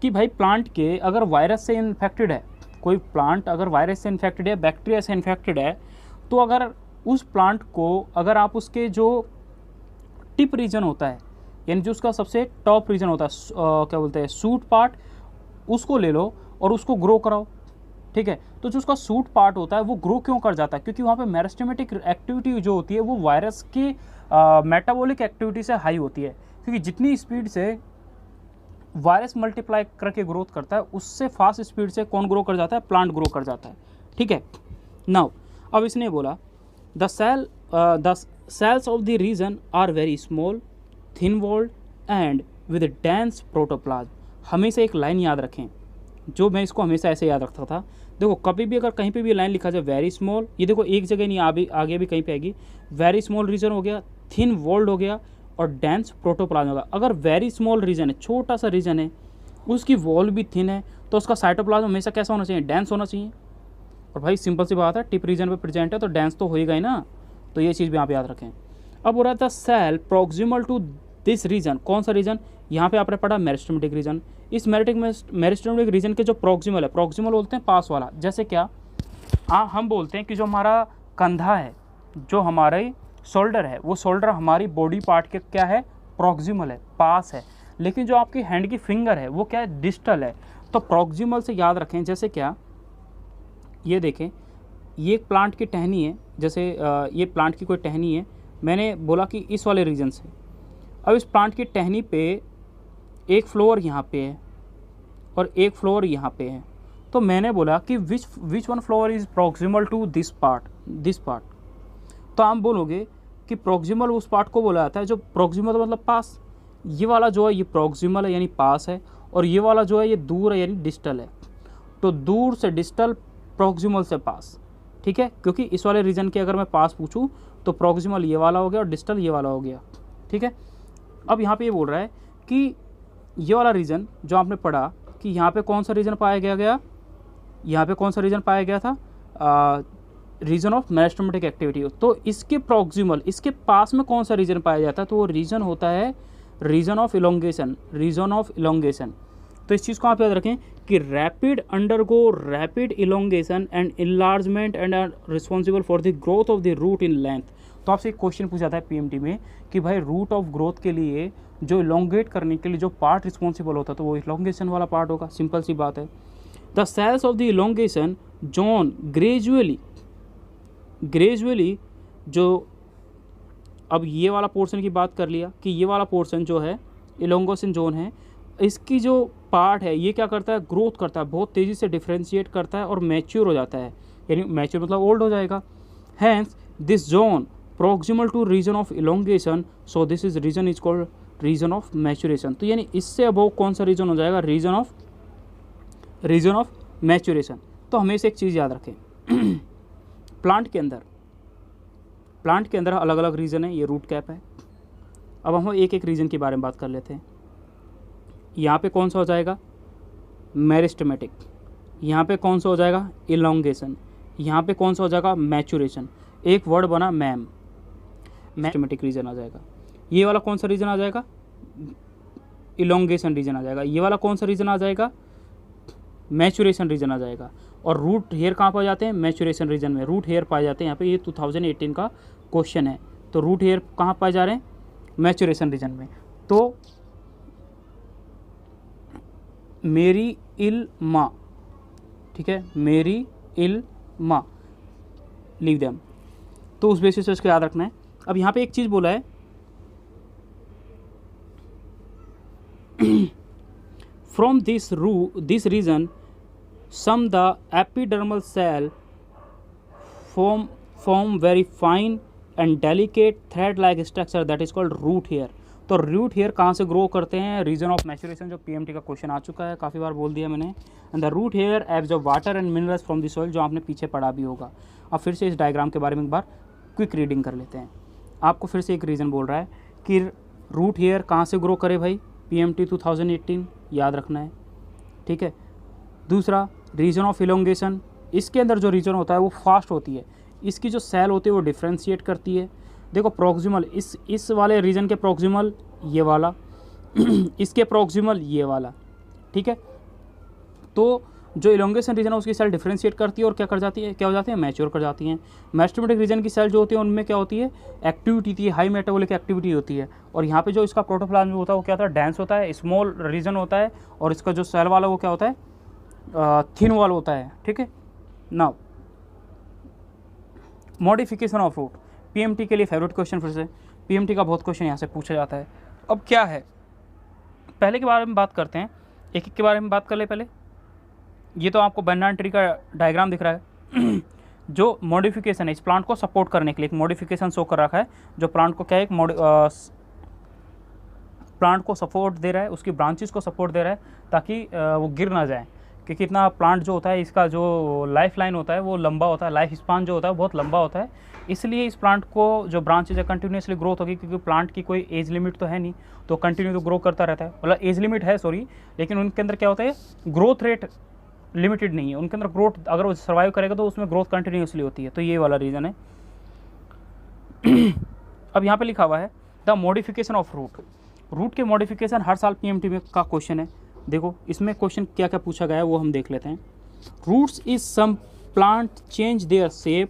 कि भाई प्लांट के अगर वायरस से इन्फेक्टेड है, कोई प्लांट अगर वायरस से इन्फेक्टेड है, बैक्टीरिया से इन्फेक्टेड है, तो अगर उस प्लांट को अगर आप उसके जो टिप रीजन होता है, यानी जो उसका सबसे टॉप रीजन होता है, क्या बोलते हैं, सूट पार्ट, उसको ले लो और उसको ग्रो कराओ, ठीक है। तो जो उसका सूट पार्ट होता है वो ग्रो क्यों कर जाता है, क्योंकि वहाँ पे मेरिस्टेमेटिक एक्टिविटी जो होती है वो वायरस की मेटाबॉलिक एक्टिविटी से हाई होती है, क्योंकि जितनी स्पीड से वायरस मल्टीप्लाई करके ग्रोथ करता है, उससे फास्ट स्पीड से कौन ग्रो कर जाता है, प्लांट ग्रो कर जाता है, ठीक है। नाउ अब इसने बोला the cells of the region are very small, thin walled and with a dense protoplasm। हमेशा एक लाइन याद रखें, जो मैं इसको हमेशा ऐसे याद रखता था। देखो कभी भी अगर कहीं पे भी लाइन लिखा जाए वेरी स्मॉल, ये देखो एक जगह नहीं, आगे भी कहीं पे आएगी। वेरी स्मॉल रीजन हो गया, थिन वॉल्ड हो गया और डेंस प्रोटोप्लाज्म होगा। अगर वेरी स्मॉल रीजन है, छोटा सा रीजन है, उसकी वॉल भी थिन है, तो उसका साइटोप्लाज्म हमेशा कैसा होना चाहिए, डेंस होना चाहिए। और भाई सिंपल सी बात है, टिप रीजन पे प्रेजेंट है तो डेंस तो होएगा ही ना, तो ये चीज़ भी आप याद रखें। अब हो रहा था cell proximal to this region, कौन सा रीजन, यहाँ पे आपने पढ़ा मेरिस्टेमेटिक रीजन। इस मेरिस्टेमेटिक रीजन के जो प्रोक्सिमल है, प्रोक्सिमल बोलते हैं पास वाला। जैसे क्या, हम बोलते हैं कि जो हमारा कंधा है, जो हमारे शोल्डर है, वो शोल्डर हमारी बॉडी पार्ट के क्या है, प्रोक्सिमल है, पास है। लेकिन जो आपकी हैंड की फिंगर है वो क्या है, डिस्टल है। तो प्रोक्सिमल से याद रखें। जैसे क्या, ये देखें, ये एक प्लांट की टहनी है, जैसे ये प्लांट की कोई टहनी है, मैंने बोला कि इस वाले रीजन से। अब इस प्लांट की टहनी पे एक फ्लोर यहाँ पे है और एक फ्लोर यहाँ पे है, तो मैंने बोला कि which one floor is proximal to this part. तो आप बोलोगे कि प्रोक्सिमल उस पार्ट को बोला जाता है जो प्रोक्सिमल मतलब पास। ये वाला जो है ये प्रोक्सिमल है यानी पास है, और ये वाला जो है ये दूर है यानी डिस्टल है। तो दूर से डिस्टल, प्रोक्सिमल से पास, ठीक है। क्योंकि इस वाले रीजन के अगर मैं पास पूछूं तो प्रोक्सिमल ये वाला हो गया और डिस्टल ये वाला हो गया, ठीक है। अब यहाँ पे ये बोल रहा है कि ये वाला रीजन जो आपने पढ़ा कि यहाँ पे कौन सा रीजन पाया गया, यहाँ पे कौन सा रीजन पाया गया था, रीजन ऑफ मेरिस्टेमेटिक एक्टिविटी। तो इसके प्रोक्सिमल, इसके पास में कौन सा रीजन पाया जाता है, तो वो रीजन होता है रीजन ऑफ इलोंगेशन। तो इस चीज़ को आप याद रखें कि rapid undergo rapid elongation and enlargement and are responsible for the growth of the root in length. तो आपसे एक क्वेश्चन पूछा था पीएमटी में कि भाई रूट ऑफ ग्रोथ के लिए जो इलोंगेट करने के लिए जो पार्ट रिस्पॉन्सिबल होता है तो वो इलोंगेशन वाला पार्ट होगा, सिंपल सी बात है। The cells of the elongation zone gradually जो, अब ये वाला पोर्शन की बात कर लिया कि ये वाला पोर्शन जो है इलोंगेशन जोन है, इसकी जो पार्ट है ये क्या करता है, ग्रोथ करता है, बहुत तेज़ी से डिफ्रेंशिएट करता है और मैच्योर हो जाता है, यानी मैच्योर मतलब ओल्ड हो जाएगा। Hence this zone proximal to region of elongation, so this is region is called region of maturation. तो यानी इससे अबव कौन सा रीजन हो जाएगा, रीजन ऑफ मैच्योरेशन। तो हमेशा एक चीज़ याद रखें प्लांट के अंदर अलग अलग रीजन है, ये रूट कैप है। अब हम एक एक रीजन के बारे में बात कर लेते हैं। यहाँ पे कौन सा हो जाएगा, मेरिस्टेमेटिक, यहाँ पे कौन सा हो जाएगा, इलोंगेशन, यहाँ पे कौन सा हो जाएगा, मैच्योरेशन। एक वर्ड बना मैम, मैथमेटिक रीजन आ जाएगा। ये वाला कौन सा रीजन आ जाएगा, इलोंगेशन रीजन आ जाएगा। ये वाला कौन सा रीजन आ जाएगा, मैच्योरेशन रीजन आ जाएगा। और रूट हेयर कहाँ पाए जाते हैं, मैच्योरेशन रीजन में रूट हेयर पाए जाते हैं। यहाँ पे ये 2018 का क्वेश्चन है, तो रूट हेयर कहाँ पाए जा रहे हैं, मैच्योरेशन रीजन में। तो मेरी इल माँ, ठीक है, मेरी इल माँ, लीव देम। तो उस बेसिस से इसको याद रखना है। अब यहाँ पे एक चीज़ बोला है from this region some the epidermal cell form very fine and delicate thread like structure that is called root hair. Root hair हेयर कहाँ से ग्रो करते हैं, रीजन ऑफ मैच्योरेशन, जो पीएमटी का क्वेश्चन आ चुका है, काफ़ी बार बोल दिया मैंने। And the root hair absorb water and minerals from the soil, जो आपने पीछे पढ़ा भी होगा। अब फिर से इस डायग्राम के बारे में एक बार क्विक रीडिंग कर लेते हैं। आपको फिर से एक रीज़न बोल रहा है कि रूट हेयर कहाँ से ग्रो करे भाई, पीएमटी 2018 याद रखना है, ठीक है। दूसरा रीजन ऑफ इलोंगेशन, इसके अंदर जो रीजन होता है वो फास्ट होती है, इसकी जो सेल होती है वो डिफ्रेंशिएट करती है। देखो प्रॉक्सिमल, इस वाले रीजन के प्रॉक्सिमल ये वाला इसके प्रॉक्सिमल ये वाला, ठीक है। तो जो इलोंगेशन रीजन है उसकी सेल डिफ्रेंशिएट करती है और क्या कर जाती है, क्या हो जाती है, मैच्योर कर जाती हैं। मैस्टोमेटिक रीजन की सेल जो होती है उनमें क्या होती है, एक्टिविटी होती है, हाई मेटाबॉलिक एक्टिविटी होती है। और यहाँ पे जो इसका प्रोटोप्लाज्म होता है वो क्या होता है, डेंस होता है, स्मॉल रीजन होता है। और इसका जो सेल वाला वो क्या होता है, थिन वॉल होता है, ठीक है। Now modification of root, PMT के लिए फेवरेट क्वेश्चन, फिर से पीएमटी का बहुत क्वेश्चन यहाँ से पूछा जाता है। अब क्या है, पहले के बारे में बात करते हैं, एक एक के बारे में बात कर ले। पहले ये तो आपको बनाना ट्री का डायग्राम दिख रहा है जो मॉडिफिकेशन है इस प्लांट को सपोर्ट करने के लिए, एक मॉडिफिकेशन शो कर रखा है जो प्लांट को क्या है, प्लांट को सपोर्ट दे रहा है, उसकी ब्रांचेस को सपोर्ट दे रहा है ताकि वो गिर ना जाए। क्योंकि इतना प्लांट जो होता है इसका जो लाइफ लाइन होता है वो लंबा होता है, लाइफ स्पान जो होता है बहुत लंबा होता है। इसलिए इस प्लांट को जो ब्रांचेज है कंटिन्यूसली ग्रोथ होगी, क्योंकि प्लांट की कोई एज लिमिट तो है नहीं, तो कंटिन्यू तो ग्रो करता रहता है। मतलब एज लिमिट है सॉरी, लेकिन उनके अंदर क्या होता है, ग्रोथ रेट लिमिटेड नहीं है उनके अंदर। ग्रोथ अगर वो सर्वाइव करेगा तो उसमें ग्रोथ कंटिन्यूसली होती है। तो ये वाला रीज़न है। अब यहाँ पे लिखा हुआ है the modification of root, root के मॉडिफिकेशन हर साल पीएमटी में का क्वेश्चन है। देखो इसमें क्वेश्चन क्या क्या पूछा गया है वो हम देख लेते हैं। Roots is some plant change their shape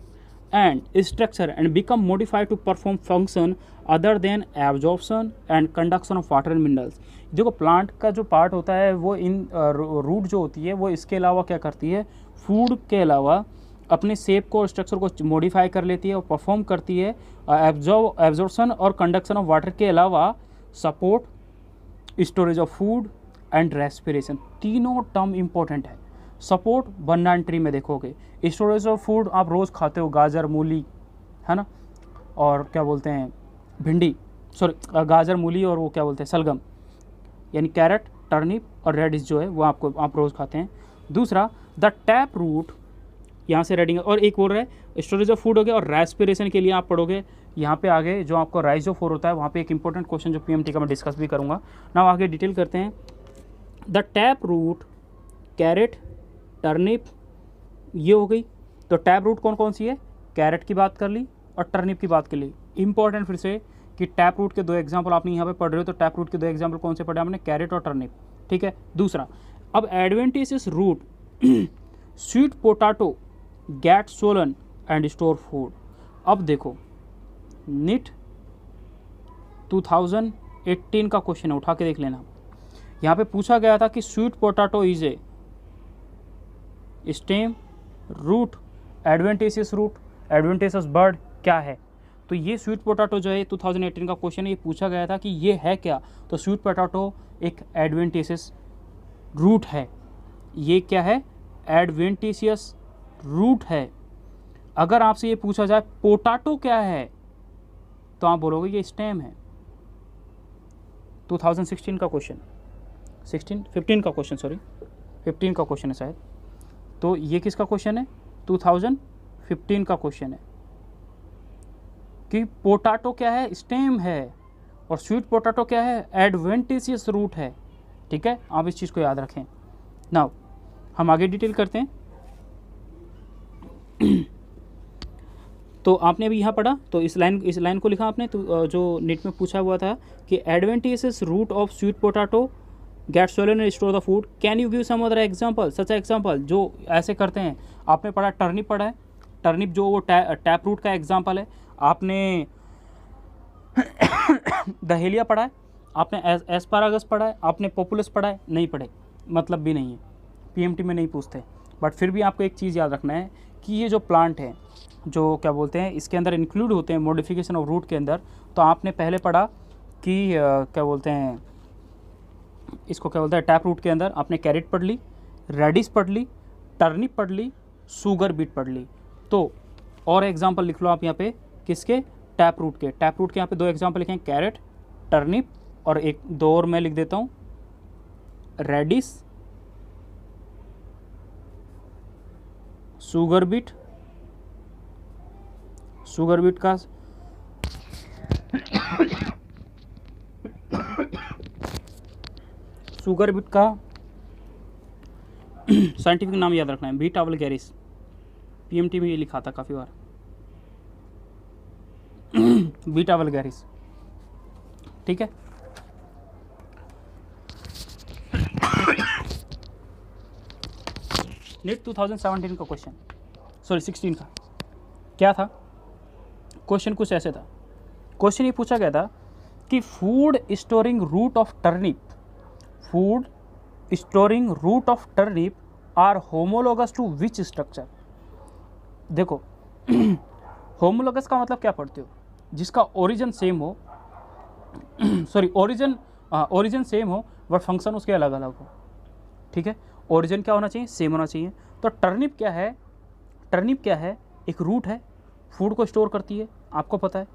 and structure and become modified to perform function other than absorption and conduction of water and minerals. देखो प्लांट का जो पार्ट होता है वो इन रूट जो होती है वो इसके अलावा क्या करती है, फूड के अलावा अपने शेप को और स्ट्रक्चर को मॉडिफाई कर लेती है और परफॉर्म करती है एब्जॉर्प्शन और कंडक्शन ऑफ वाटर के अलावा support, storage of food and respiration. तीनों टर्म इंपॉर्टेंट है। सपोर्ट बनाना ट्री में देखोगे, स्टोरेज ऑफ फूड आप रोज़ खाते हो, गाजर मूली है ना, और क्या बोलते हैं भिंडी, सॉरी गाजर मूली और वो क्या बोलते हैं सलगम, यानी कैरेट, टर्निप और रेडिश जो है वो आप रोज़ खाते हैं। दूसरा द टैप रूट, यहाँ से रेडिंग, और एक बोल रहा है स्टोरेज ऑफ फूड हो गया। और रेस्पिरेशन के लिए आप पढ़ोगे यहाँ पे आगे जो आपको राइजोफोर होता है वहाँ पे एक इंपॉर्टेंट क्वेश्चन जो पीएमटी का मैं डिस्कस भी करूँगा ना। आगे डिटेल करते हैं। The tap root, carrot, turnip, ये हो गई। तो टैप रूट कौन कौन सी है, कैरेट की बात कर ली और टर्निप की बात कर ली। इंपॉर्टेंट फिर से कि टैप रूट के दो एग्जाम्पल आपने यहाँ पे पढ़ रहे हो, तो टैप रूट के दो एग्जाम्पल कौन से पढ़े आपने, कैरेट और टर्निप, ठीक है। दूसरा अब adventitious root, sweet potato get swollen and store food. अब देखो नीट 2018 का क्वेश्चन है, उठा के देख लेना। यहाँ पे पूछा गया था कि sweet potato is a stem root, adventitious root, adventitious bird क्या है। तो ये स्वीट पोटैटो जो है 2018 का क्वेश्चन, ये पूछा गया था कि ये है क्या। तो स्वीट पोटैटो एक एडवेंटिशियस रूट है। ये क्या है? एडवेंटिशियस रूट है। अगर आपसे ये पूछा जाए पोटैटो क्या है, तो आप बोलोगे ये स्टेम है। 2016 का क्वेश्चन, 15 का क्वेश्चन, सॉरी 15 का क्वेश्चन है शायद। तो ये किसका क्वेश्चन है? 2015 का क्वेश्चन है कि पोटैटो क्या है? स्टेम है। और स्वीट पोटैटो क्या है? एडवेंटिशियस रूट है। ठीक है, आप इस चीज़ को याद रखें। नाउ हम आगे डिटेल करते हैं। तो आपने अभी यहाँ पढ़ा, तो इस लाइन को लिखा आपने, तो जो नेट में पूछा हुआ था कि adventitious root of sweet potato get swollen and store the food, can you give some other example, such example जो ऐसे करते हैं। आपने पढ़ा टर्निप पढ़ा है, टर्निप जो वो टैप रूट का एग्जांपल है। आपने दहेलिया पढ़ा है, आपने एस्पारागस पढ़ा है, आपने पोपुलस पढ़ा है, नहीं पढ़े, मतलब भी नहीं है, पीएमटी में नहीं पूछते। बट फिर भी आपको एक चीज़ याद रखना है कि ये जो प्लांट है, जो क्या बोलते हैं, इसके अंदर इंक्लूड होते हैं मॉडिफिकेशन ऑफ रूट के अंदर। तो आपने पहले पढ़ा कि क्या बोलते हैं, इसको क्या बोलते हैं, टैप रूट के अंदर आपने कैरेट पढ़ ली, रेडिस पढ़ ली, टर्निप पढ़ ली, शुगर बीट पढ़ ली। तो और एग्जांपल लिख लो आप यहाँ पे किसके? टैप रूट के। टैप रूट के यहाँ पे 2 एग्जांपल लिखे हैं, कैरेट, टर्निप, और एक 2 और मैं लिख देता हूँ, radish, sugar beet. Sugar beet का साइंटिफिक नाम याद रखना है, बीटा वल्गैरिस। पीएमटी में ये लिखा था काफ़ी बार, बीटा वल्गैरिस। ठीक है, नेट 2017 का क्वेश्चन, सॉरी 16 का क्या था क्वेश्चन? कुछ ऐसे था। क्वेश्चन ये पूछा गया था कि food storing root of turnip, food storing root of turnip are homologous to which structure. देखो होमोलोगस का मतलब क्या पढ़ते हो? जिसका ओरिजिन सेम हो, सॉरी ओरिजिन सेम हो बट फंक्शन उसके अलग अलग हो। ठीक है, ओरिजिन क्या होना चाहिए? सेम होना चाहिए। तो टर्निप क्या है? टर्निप क्या है? एक रूट है, फूड को स्टोर करती है, आपको पता है।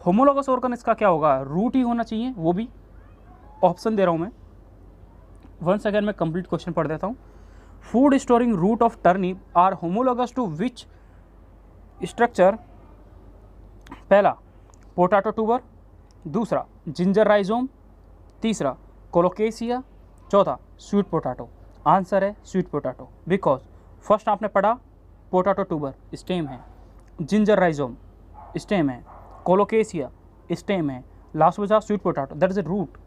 होमोलोगस ऑर्गन इसका क्या होगा? रूट ही होना चाहिए, वो भी ऑप्शन दे रहा हूँ मैं। वंस अगेन मैं कंप्लीट क्वेश्चन पढ़ देता हूँ। Food storing root of turnip are homologous to which structure? पहला पोटैटो ट्यूबर, दूसरा जिंजर राइजोम, तीसरा कोलोकेशिया, चौथा स्वीट पोटैटो। आंसर है स्वीट पोटैटो, बिकॉज फर्स्ट आपने पढ़ा पोटैटो ट्यूबर स्टेम है, जिंजर राइजोम स्टेम है, कोलोकेशिया स्टेम है, लास्ट बचा sweet potato, that is a root.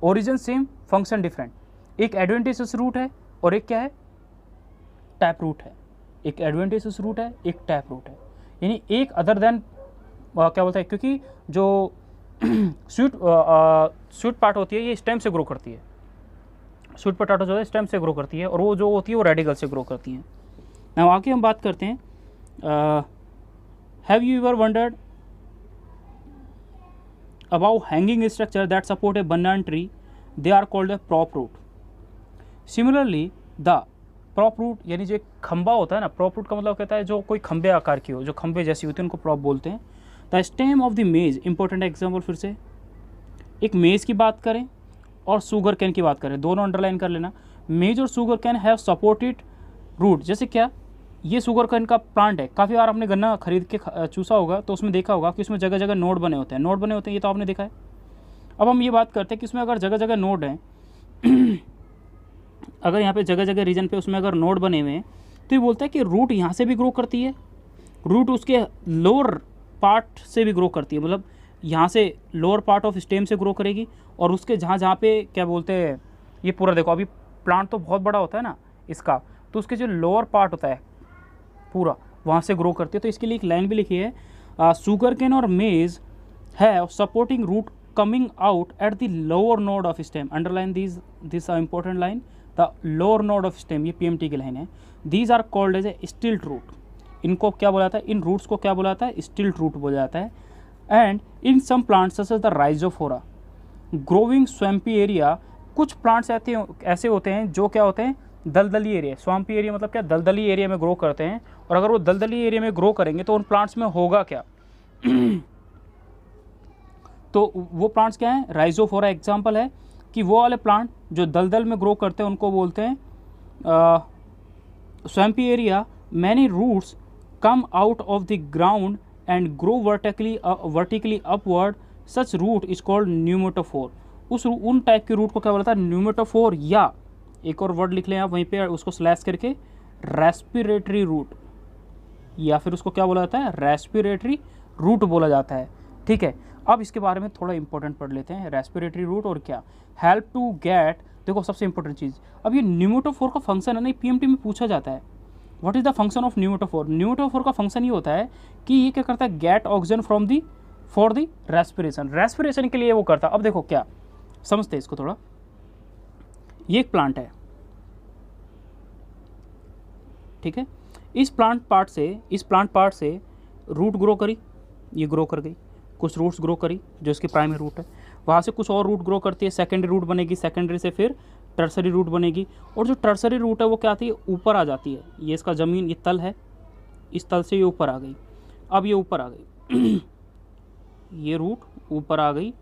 Origin same, function different. एक एडवेंटिशियस रूट है और एक क्या है? टैप रूट है। एक एडवेंटिशियस रूट है, एक टैप रूट है, यानी एक अदर देन क्या बोलते हैं, क्योंकि जो स्वीट पार्ट होती है ये स्टेम से ग्रो करती है। स्वीट पोटैटो जो है स्टेम से ग्रो करती है, और वो जो होती है वो रेडिकल से ग्रो करती है। नाउ आगे हम बात करते हैं, have you ever wondered about hanging structure that support a banana tree? They are called a prop root. Similarly the prop root, यानी जो एक खंबा होता है ना, प्रॉप रूट का मतलब कहता है जो कोई खंबे आकार की हो, जो खंबे जैसी होती है उनको प्रॉप बोलते हैं। द स्टेम ऑफ द मेज, इंपॉर्टेंट एग्जाम्पल फिर से, एक मेज की बात करें और शुगर कैन की बात करें, दोनों अंडरलाइन कर लेना। मेज और sugar cane have supported root. जैसे क्या, ये शुगर कैन का प्लांट है, काफ़ी बार आपने गन्ना खरीद के चूसा होगा तो उसमें देखा होगा कि उसमें जगह जगह नोड बने होते हैं, नोड बने होते हैं, ये तो आपने देखा है। अब हम ये बात करते हैं कि उसमें अगर जगह जगह नोड हैं अगर यहाँ पे जगह जगह रीजन पे उसमें अगर नोड बने हुए हैं, तो ये बोलता है कि रूट यहाँ से भी ग्रो करती है, रूट उसके लोअर पार्ट से भी ग्रो करती है, मतलब यहाँ से लोअर पार्ट ऑफ स्टेम से ग्रो करेगी, और उसके जहाँ पे क्या बोलते हैं, ये पूरा देखो, अभी प्लांट तो बहुत बड़ा होता है ना इसका, तो उसके जो लोअर पार्ट होता है पूरा वहाँ से ग्रो करती है। तो इसके लिए एक लाइन भी लिखी है, शुगर कैन और मेज है supporting root coming out at the lower node of stem. Underline this important line, the lower node of stem, ये PMT की लाइन है। These are called as a stilt root. इनको क्या बोला जाता है, इन रूट्स को क्या बोला जाता है? स्टिल्ट रूट बोला जाता है। And in some plants such as the rhizophora growing swampy area, कुछ प्लांट्स ऐसे होते हैं जो क्या होते हैं दलदली एरिया, स्वाम्पी एरिया मतलब क्या दलदली एरिया में ग्रो करते हैं। और अगर वो दलदली एरिया में ग्रो करेंगे तो उन प्लांट्स में होगा क्या तो वो प्लांट्स क्या हैं, राइजोफोरा एग्जाम्पल है कि वो वाले प्लांट जो दलदल में ग्रो करते हैं उनको बोलते हैं swampy area. Many roots come out of the ground and grow vertically upward, such root is called pneumatophore. उन टाइप के रूट को क्या बोलता है न्यूमेटोफोर, या एक और वर्ड लिख लें आप वहीं पे उसको स्लैश करके रेस्पिरेटरी रूट, या फिर उसको क्या बोला जाता है रेस्पिरेटरी रूट बोला जाता है। ठीक है, अब इसके बारे में थोड़ा इंपॉर्टेंट पढ़ लेते हैं रेस्पिरेटरी रूट और क्या हेल्प टू गेट। देखो सबसे इंपॉर्टेंट चीज़, अब ये न्यूमेटोफोर का फंक्शन है ना, पीएमटी में पूछा जाता है what is the function of pneumatophore. Pneumatophore का फंक्शन ये होता है कि ये क्या करता है gate oxygen from the for the respiration के लिए वो करता है। अब देखो क्या समझते हैं इसको थोड़ा, ये एक प्लांट है, ठीक है, इस प्लांट पार्ट से रूट ग्रो करी, ये ग्रो कर गई, कुछ रूट्स ग्रो करी जो इसकी प्राइमरी रूट है, वहाँ से कुछ और रूट ग्रो करती है, सेकेंडरी रूट बनेगी, सेकेंडरी से फिर टर्सरी रूट बनेगी, और जो टर्सरी रूट है वो क्या आती है ऊपर आ जाती है। ये इसका ज़मीन, ये तल है, इस तल से ये ऊपर आ गई, अब ये ऊपर आ गई ये रूट ऊपर आ गई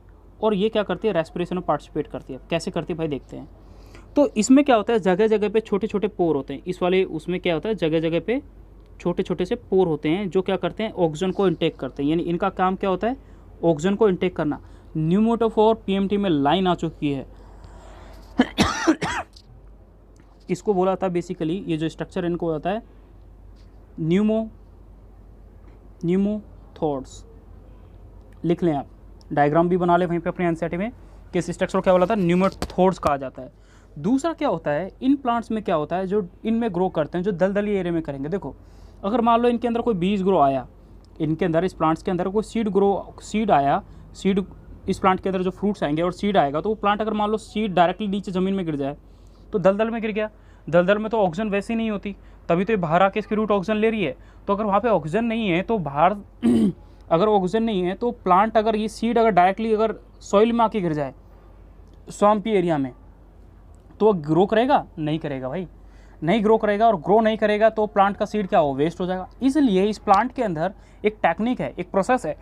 और ये क्या करती है रेस्पिरेशन में पार्टिसिपेट करती है। कैसे करती है भाई देखते हैं। तो इसमें क्या होता है जगह जगह पे छोटे छोटे पोर होते हैं, इस वाले उसमें क्या होता है जगह जगह पे छोटे छोटे से पोर होते हैं जो क्या करते हैं ऑक्सीजन को इंटेक करते हैं, यानी इनका काम क्या होता है ऑक्सीजन को इंटेक करना। न्यूमेटोफोर पीएमटी में लाइन आ चुकी है इसको बोला था बेसिकली, ये जो स्ट्रक्चर इनको होता है न्यूमोथोर्स, लिख लें आप, डायग्राम भी बना लें वहीं पे अपने एनसीईआरटी में कि इस स्ट्रक्चर को क्या बोला था न्यूमेटोर्स कहा जाता है। दूसरा क्या होता है इन प्लांट्स में क्या होता है जो इनमें ग्रो करते हैं जो दलदली एरिया में करेंगे। देखो अगर मान लो इनके अंदर कोई बीज ग्रो आया, इनके अंदर इस प्लांट्स के अंदर कोई सीड आया, सीड इस प्लांट के अंदर जो फ्रूट्स आएंगे और सीड आएगा, तो वो प्लांट अगर मान लो सीड डायरेक्टली नीचे ज़मीन में गिर जाए तो दलदल में गिर गया, दलदल में तो ऑक्सीजन वैसे ही नहीं होती, तभी तो ये बाहर आके इसकी रूट ऑक्सीजन ले रही है। तो अगर वहाँ पे ऑक्सीजन नहीं है तो बाहर अगर ऑक्सीजन नहीं है तो प्लांट अगर ये सीड अगर डायरेक्टली अगर सॉइल में आके गिर जाए स्वाम्पी एरिया में तो वो ग्रो करेगा नहीं करेगा भाई, नहीं ग्रो करेगा, और ग्रो नहीं करेगा तो प्लांट का सीड क्या हो वेस्ट हो जाएगा। इसलिए इस प्लांट के अंदर एक टेक्निक है, एक प्रोसेस है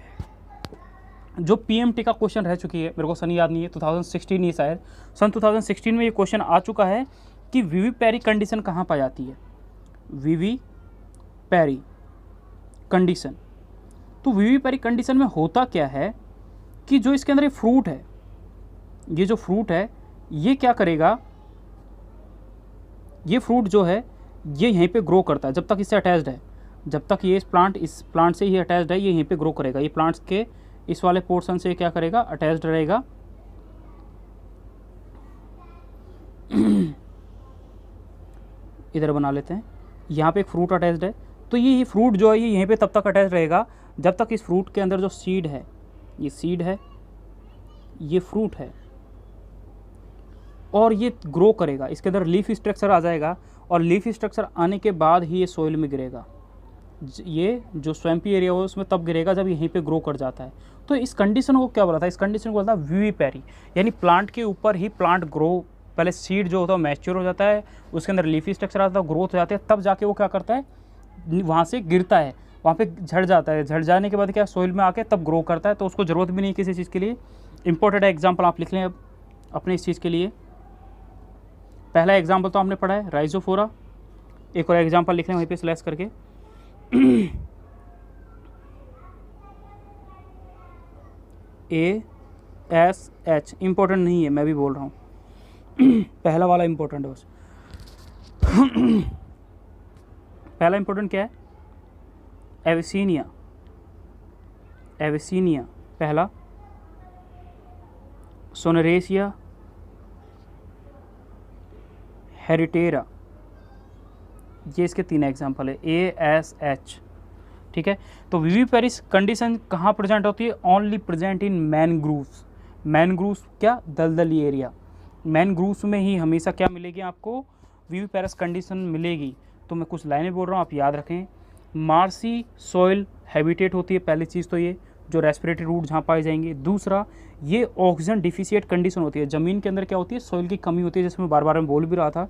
जो पीएमटी का क्वेश्चन रह चुकी है, मेरे को सन याद नहीं है 2016 ही शायद, सन 2016 में ये क्वेश्चन आ चुका है कि विविपेरी कंडीशन कहाँ पाई जाती है, विविपेरी कंडीशन। तो विविपेरी कंडीशन में होता क्या है कि जो इसके अंदर ये फ्रूट है, ये जो फ्रूट है ये क्या करेगा, ये फ्रूट जो है ये यहीं पे ग्रो करता है जब तक इससे अटैच्ड है, जब तक ये इस प्लांट से ही अटैच्ड है ये यहीं पे ग्रो करेगा, ये प्लांट्स के इस वाले पोर्शन से क्या करेगा अटैच्ड रहेगा इधर बना लेते हैं, यहाँ पे एक फ्रूट अटैच्ड है, तो ये फ्रूट जो है ये यहीं पे तब तक अटैच रहेगा जब तक इस फ्रूट के अंदर जो सीड है, ये सीड है, ये फ्रूट है, और ये ग्रो करेगा, इसके अंदर लीफ स्ट्रक्चर आ जाएगा, और लीफ स्ट्रक्चर आने के बाद ही ये सोइल में गिरेगा। ये जो स्वैम्पी एरिया हो उसमें तब गिरेगा जब यहीं पे ग्रो कर जाता है। तो इस कंडीशन को क्या बोला था, इस कंडीशन को बोला था विविपेरी, यानी प्लांट के ऊपर ही प्लांट ग्रो, पहले सीड जो होता है मैच्योर हो जाता है, उसके अंदर लीफी स्ट्रक्चर आता है, ग्रोथ हो जाती है, तब जाके वो क्या करता है वहाँ से गिरता है, वहाँ पे झड़ जाता है, झड़ जाने के बाद क्या सोइल में आके तब ग्रो करता है, तो उसको ज़रूरत भी नहीं किसी चीज़ के लिए। इंपॉर्टेंट एग्जाम्पल आप लिख लें अब अपने इस चीज़ के लिए। पहला एग्जाम्पल तो आपने पढ़ा है राइजोफोरा, एक और एग्जाम्पल लिख लें वहीं पे स्लैश करके ASH इम्पोर्टेंट नहीं है, मैं भी बोल रहा हूँ पहला वाला इम्पोर्टेंट है बस पहला इम्पोर्टेंट क्या है एविसीनिया, एविसीनिया पहला, सोनरेसिया, हेरिटेरा, ये इसके 3 एग्जाम्पल है ASH। ठीक है, तो विविपेरिस कंडीशन कहाँ प्रेजेंट होती है, only present in mangroves. Mangroves क्या दलदली एरिया, मैनग्रूव्स में ही हमेशा क्या मिलेगी आपको विविपेरिस कंडीशन मिलेगी। तो मैं कुछ लाइनें बोल रहा हूँ आप याद रखें। मार्सी सॉइल हैबिटेट होती है पहली चीज़ तो ये, जो रेस्पिरेटरी रूट जहाँ पाई जाएंगी। दूसरा, ये ऑक्सीजन डिफिशिएट कंडीशन होती है, ज़मीन के अंदर क्या होती है, सॉइल की कमी होती है, जैसे मैं बार बार में बोल भी रहा था।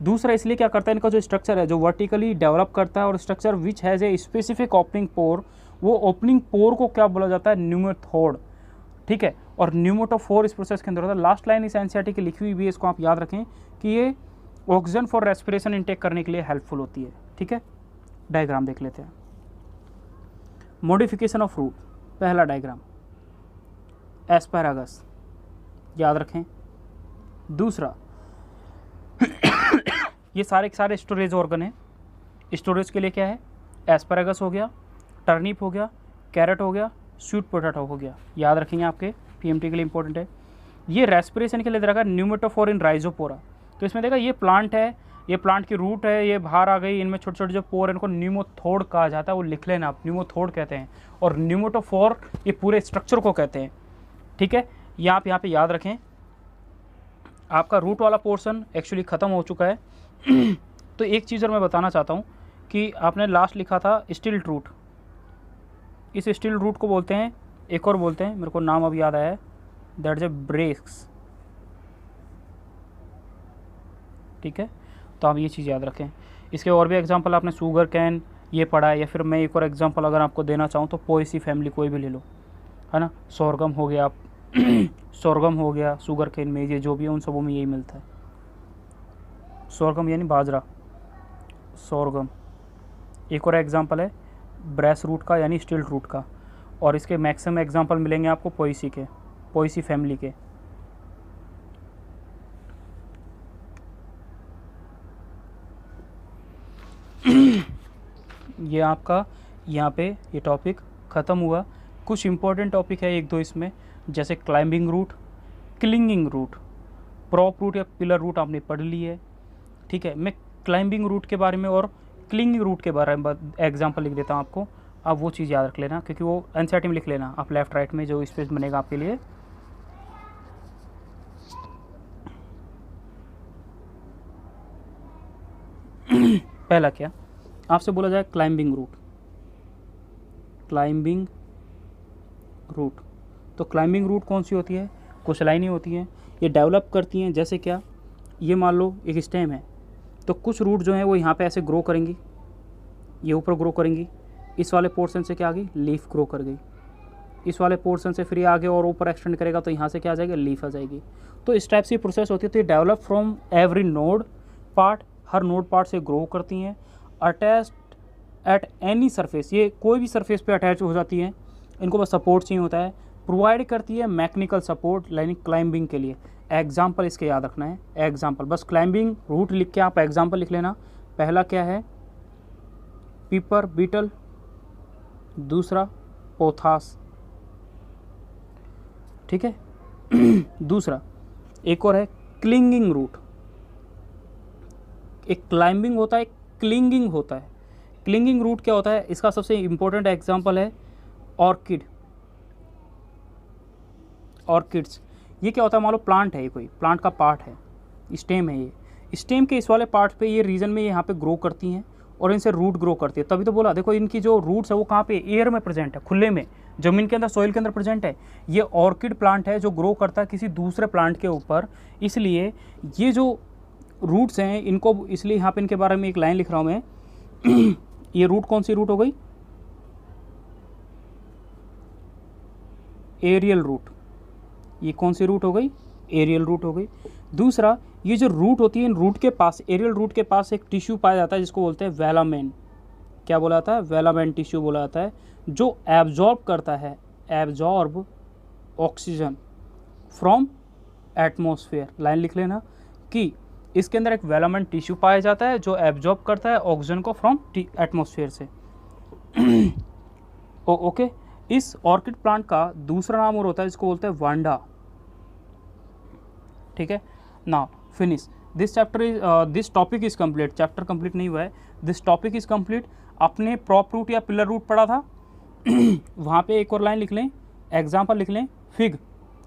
दूसरा, इसलिए क्या करता है, इनका जो स्ट्रक्चर है जो वर्टिकली डेवलप करता है, और structure which has a specific opening pore, वो ओपनिंग पोर को क्या बोला जाता है, न्यूमेथोड, ठीक है। और न्यूमेटोफोर इस प्रोसेस के अंदर होता है। लास्ट लाइन इस एनसीईआरटी की लिखी हुई भी है, इसको आप याद रखें कि ये ऑक्सीजन फॉर रेस्पिरेशन इनटेक करने के लिए हेल्पफुल होती है, ठीक है। डायग्राम देख लेते हैं। मॉडिफिकेशन ऑफ रूट, पहला डायग्राम एस्पैरागस, याद रखें। दूसरा, ये सारे के सारे स्टोरेज ऑर्गन है। स्टोरेज के लिए क्या है, एस्पैरागस हो गया, टर्निप हो गया, कैरेट हो गया, स्वीट पोटैटो हो गया, याद रखेंगे, आपके पीएमटी के लिए इंपॉर्टेंट है। ये रेस्पिरेशन के लिए देखा न्यूमेटोफोर इन राइजोपोरा, तो इसमें देखा ये प्लांट है, ये प्लांट की रूट है, ये बाहर आ गई, इनमें छोटे छोटे जो पोर है इनको न्यूमोथोड कहा जाता है, वो लिख लेना आप, न्यूमोथोड कहते हैं। और न्यूमेटोफोर ये पूरे स्ट्रक्चर को कहते हैं, ठीक है। ये आप यहाँ पे याद रखें। आपका रूट वाला पोर्शन एक्चुअली ख़त्म हो चुका है। तो एक चीज़ और मैं बताना चाहता हूँ कि आपने लास्ट लिखा था स्टिल्ट रूट, इस स्टिल्ट रूट को बोलते हैं, एक और बोलते हैं, मेरे को नाम अब याद आया है, दैट इज ए ब्रेक्स, ठीक है। तो आप ये चीज़ याद रखें। इसके और भी एग्जांपल आपने शुगर कैन ये पढ़ा है, या फिर मैं एक और एग्जांपल अगर आपको देना चाहूँ तो पोएसी फैमिली कोई भी ले लो, है ना। सोरगम हो गया, सोरगम हो गया, शुगर कैन में ये जो भी है उन सबों में यही मिलता है। सोरगम यानी बाजरा, सोरगम। एक और एग्जांपल है ब्रेस रूट का यानी स्टिल्ट रूट का, और इसके मैक्सिमम एग्जांपल मिलेंगे आपको पोएसी के, पोएसी फैमिली के। ये आपका यहाँ पे ये टॉपिक ख़त्म हुआ। कुछ इंपॉर्टेंट टॉपिक है एक दो इसमें, जैसे climbing root, clinging root, prop root या पिलर रूट आपने पढ़ ली है, ठीक है। मैं क्लाइंबिंग रूट के बारे में और क्लिंगिंग रूट के बारे में एग्जांपल लिख देता हूँ आपको, आप वो चीज़ याद रख लेना, क्योंकि वो एनसीईआरटी में लिख लेना आप लेफ्ट राइट में, जो स्पेस बनेगा आपके लिए। पहला क्या आपसे बोला जाए, क्लाइंबिंग रूट, क्लाइंबिंग रूट। तो क्लाइंबिंग रूट कौन सी होती है, कुछ लाइनें होती हैं, ये डेवलप करती हैं, जैसे क्या, ये मान लो एक स्टेम है, तो कुछ रूट जो है वो यहाँ पे ऐसे ग्रो करेंगी, ये ऊपर ग्रो करेंगी, इस वाले पोर्शन से क्या आ गई, लीफ ग्रो कर गई, इस वाले पोर्शन से फिर ये आगे और ऊपर एक्सटेंड करेगा, तो यहाँ से क्या आ जाएगा, लीफ आ जाएगी। तो इस टाइप से प्रोसेस होती है। तो ये develop from every node part, her node part से ग्रो करती हैं। अटैच्ड एट एनी सरफेस, ये कोई भी सरफेस पे अटैच हो जाती हैं, इनको बस सपोर्ट चाहिए होता है। प्रोवाइड करती है मैकेनिकल सपोर्ट यानी क्लाइंबिंग के लिए। एग्जाम्पल इसके याद रखना है, एग्जाम्पल, बस क्लाइंबिंग रूट लिख के आप एग्जाम्पल लिख लेना। पहला क्या है, पीपर बीटल, दूसरा पोथास, ठीक है। दूसरा एक और है क्लिंगिंग रूट, एक क्लाइंबिंग होता है, क्लिंगिंग होता है। क्लिंगिंग रूट क्या होता है, इसका सबसे इंपॉर्टेंट एग्जांपल है ऑर्किड, ऑर्किड्स। ये क्या होता है, मान लो प्लांट है, ये कोई प्लांट का पार्ट है, स्टेम है, ये स्टेम के इस वाले पार्ट पे ये रीजन में यहाँ पे ग्रो करती हैं और इनसे रूट ग्रो करती है। तभी तो बोला, देखो इनकी जो रूट्स है वो कहाँ पे, एयर में प्रेजेंट है, खुले में, ज़मीन के अंदर, सॉइल के अंदर प्रेजेंट है। ये ऑर्किड प्लांट है जो ग्रो करता है किसी दूसरे प्लांट के ऊपर, इसलिए ये जो रूट्स हैं इनको, इसलिए यहाँ पे इनके बारे में एक लाइन लिख रहा हूँ मैं। ये रूट कौन सी रूट हो गई, एरियल रूट। ये कौन सी रूट हो गई, एरियल रूट हो गई। दूसरा, ये जो रूट होती है, इन रूट के पास, एरियल रूट के पास एक टिश्यू पाया जाता है जिसको बोलते हैं वेलामेन। क्या बोला जाता है, वेलामेन टिश्यू बोला जाता है, जो एब्जॉर्ब करता है, absorb oxygen from atmosphere. Line लिख लेना कि इसके अंदर एक वेलामेन टिश्यू पाया जाता है जो एब्जॉर्ब करता है ऑक्सीजन को फ्रॉम एटमॉस्फेयर से। ओके। इस ऑर्किड प्लांट का दूसरा नाम और होता है जिसको बोलते हैं वांडा, ठीक है। Now finish this chapter is, this topic is complete. Chapter complete नहीं हुआ है, दिस टॉपिक इज कंप्लीट। आपने प्रॉप रूट या पिलर रूट पढ़ा था, वहाँ पे एक और लाइन लिख लें, एग्जाम्पल लिख लें, फिग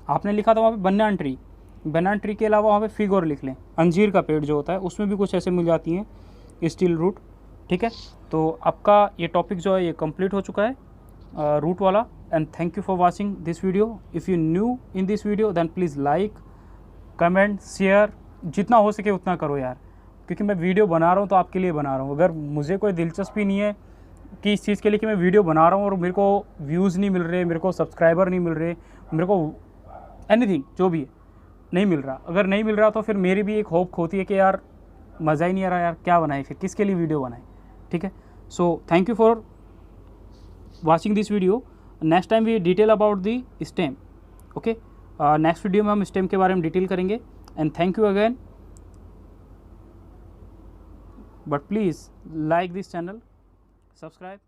आपने लिखा था वहाँ पे, बनाना ट्री, बनाना ट्री के अलावा वहाँ पे फिग और लिख लें। अंजीर का पेड़ जो होता है उसमें भी कुछ ऐसे मिल जाती हैं स्टील रूट, ठीक है। तो आपका ये टॉपिक जो है ये कंप्लीट हो चुका है, रूट वाला। and thank you for watching this video. If you new in this video then please like, comment, share, जितना हो सके उतना करो यार, क्योंकि मैं वीडियो बना रहा हूँ तो आपके लिए बना रहा हूँ। अगर मुझे कोई दिलचस्पी नहीं है कि इस चीज़ के लिए कि मैं वीडियो बना रहा हूँ और मेरे को व्यूज़ नहीं मिल रहे, मेरे को सब्सक्राइबर नहीं मिल रहे, मेरे को एनीथिंग जो भी है नहीं मिल रहा, अगर नहीं मिल रहा तो फिर मेरी भी एक होप खोती है कि यार मज़ा ही नहीं आ रहा यार, क्या बनाए फिर, किसके लिए वीडियो बनाए। ठीक है, so thank you for watching this video. Next time we detail about the stem. Okay, next video में हम स्टेम के बारे में डिटेल करेंगे। And thank you again, but please like this channel, subscribe।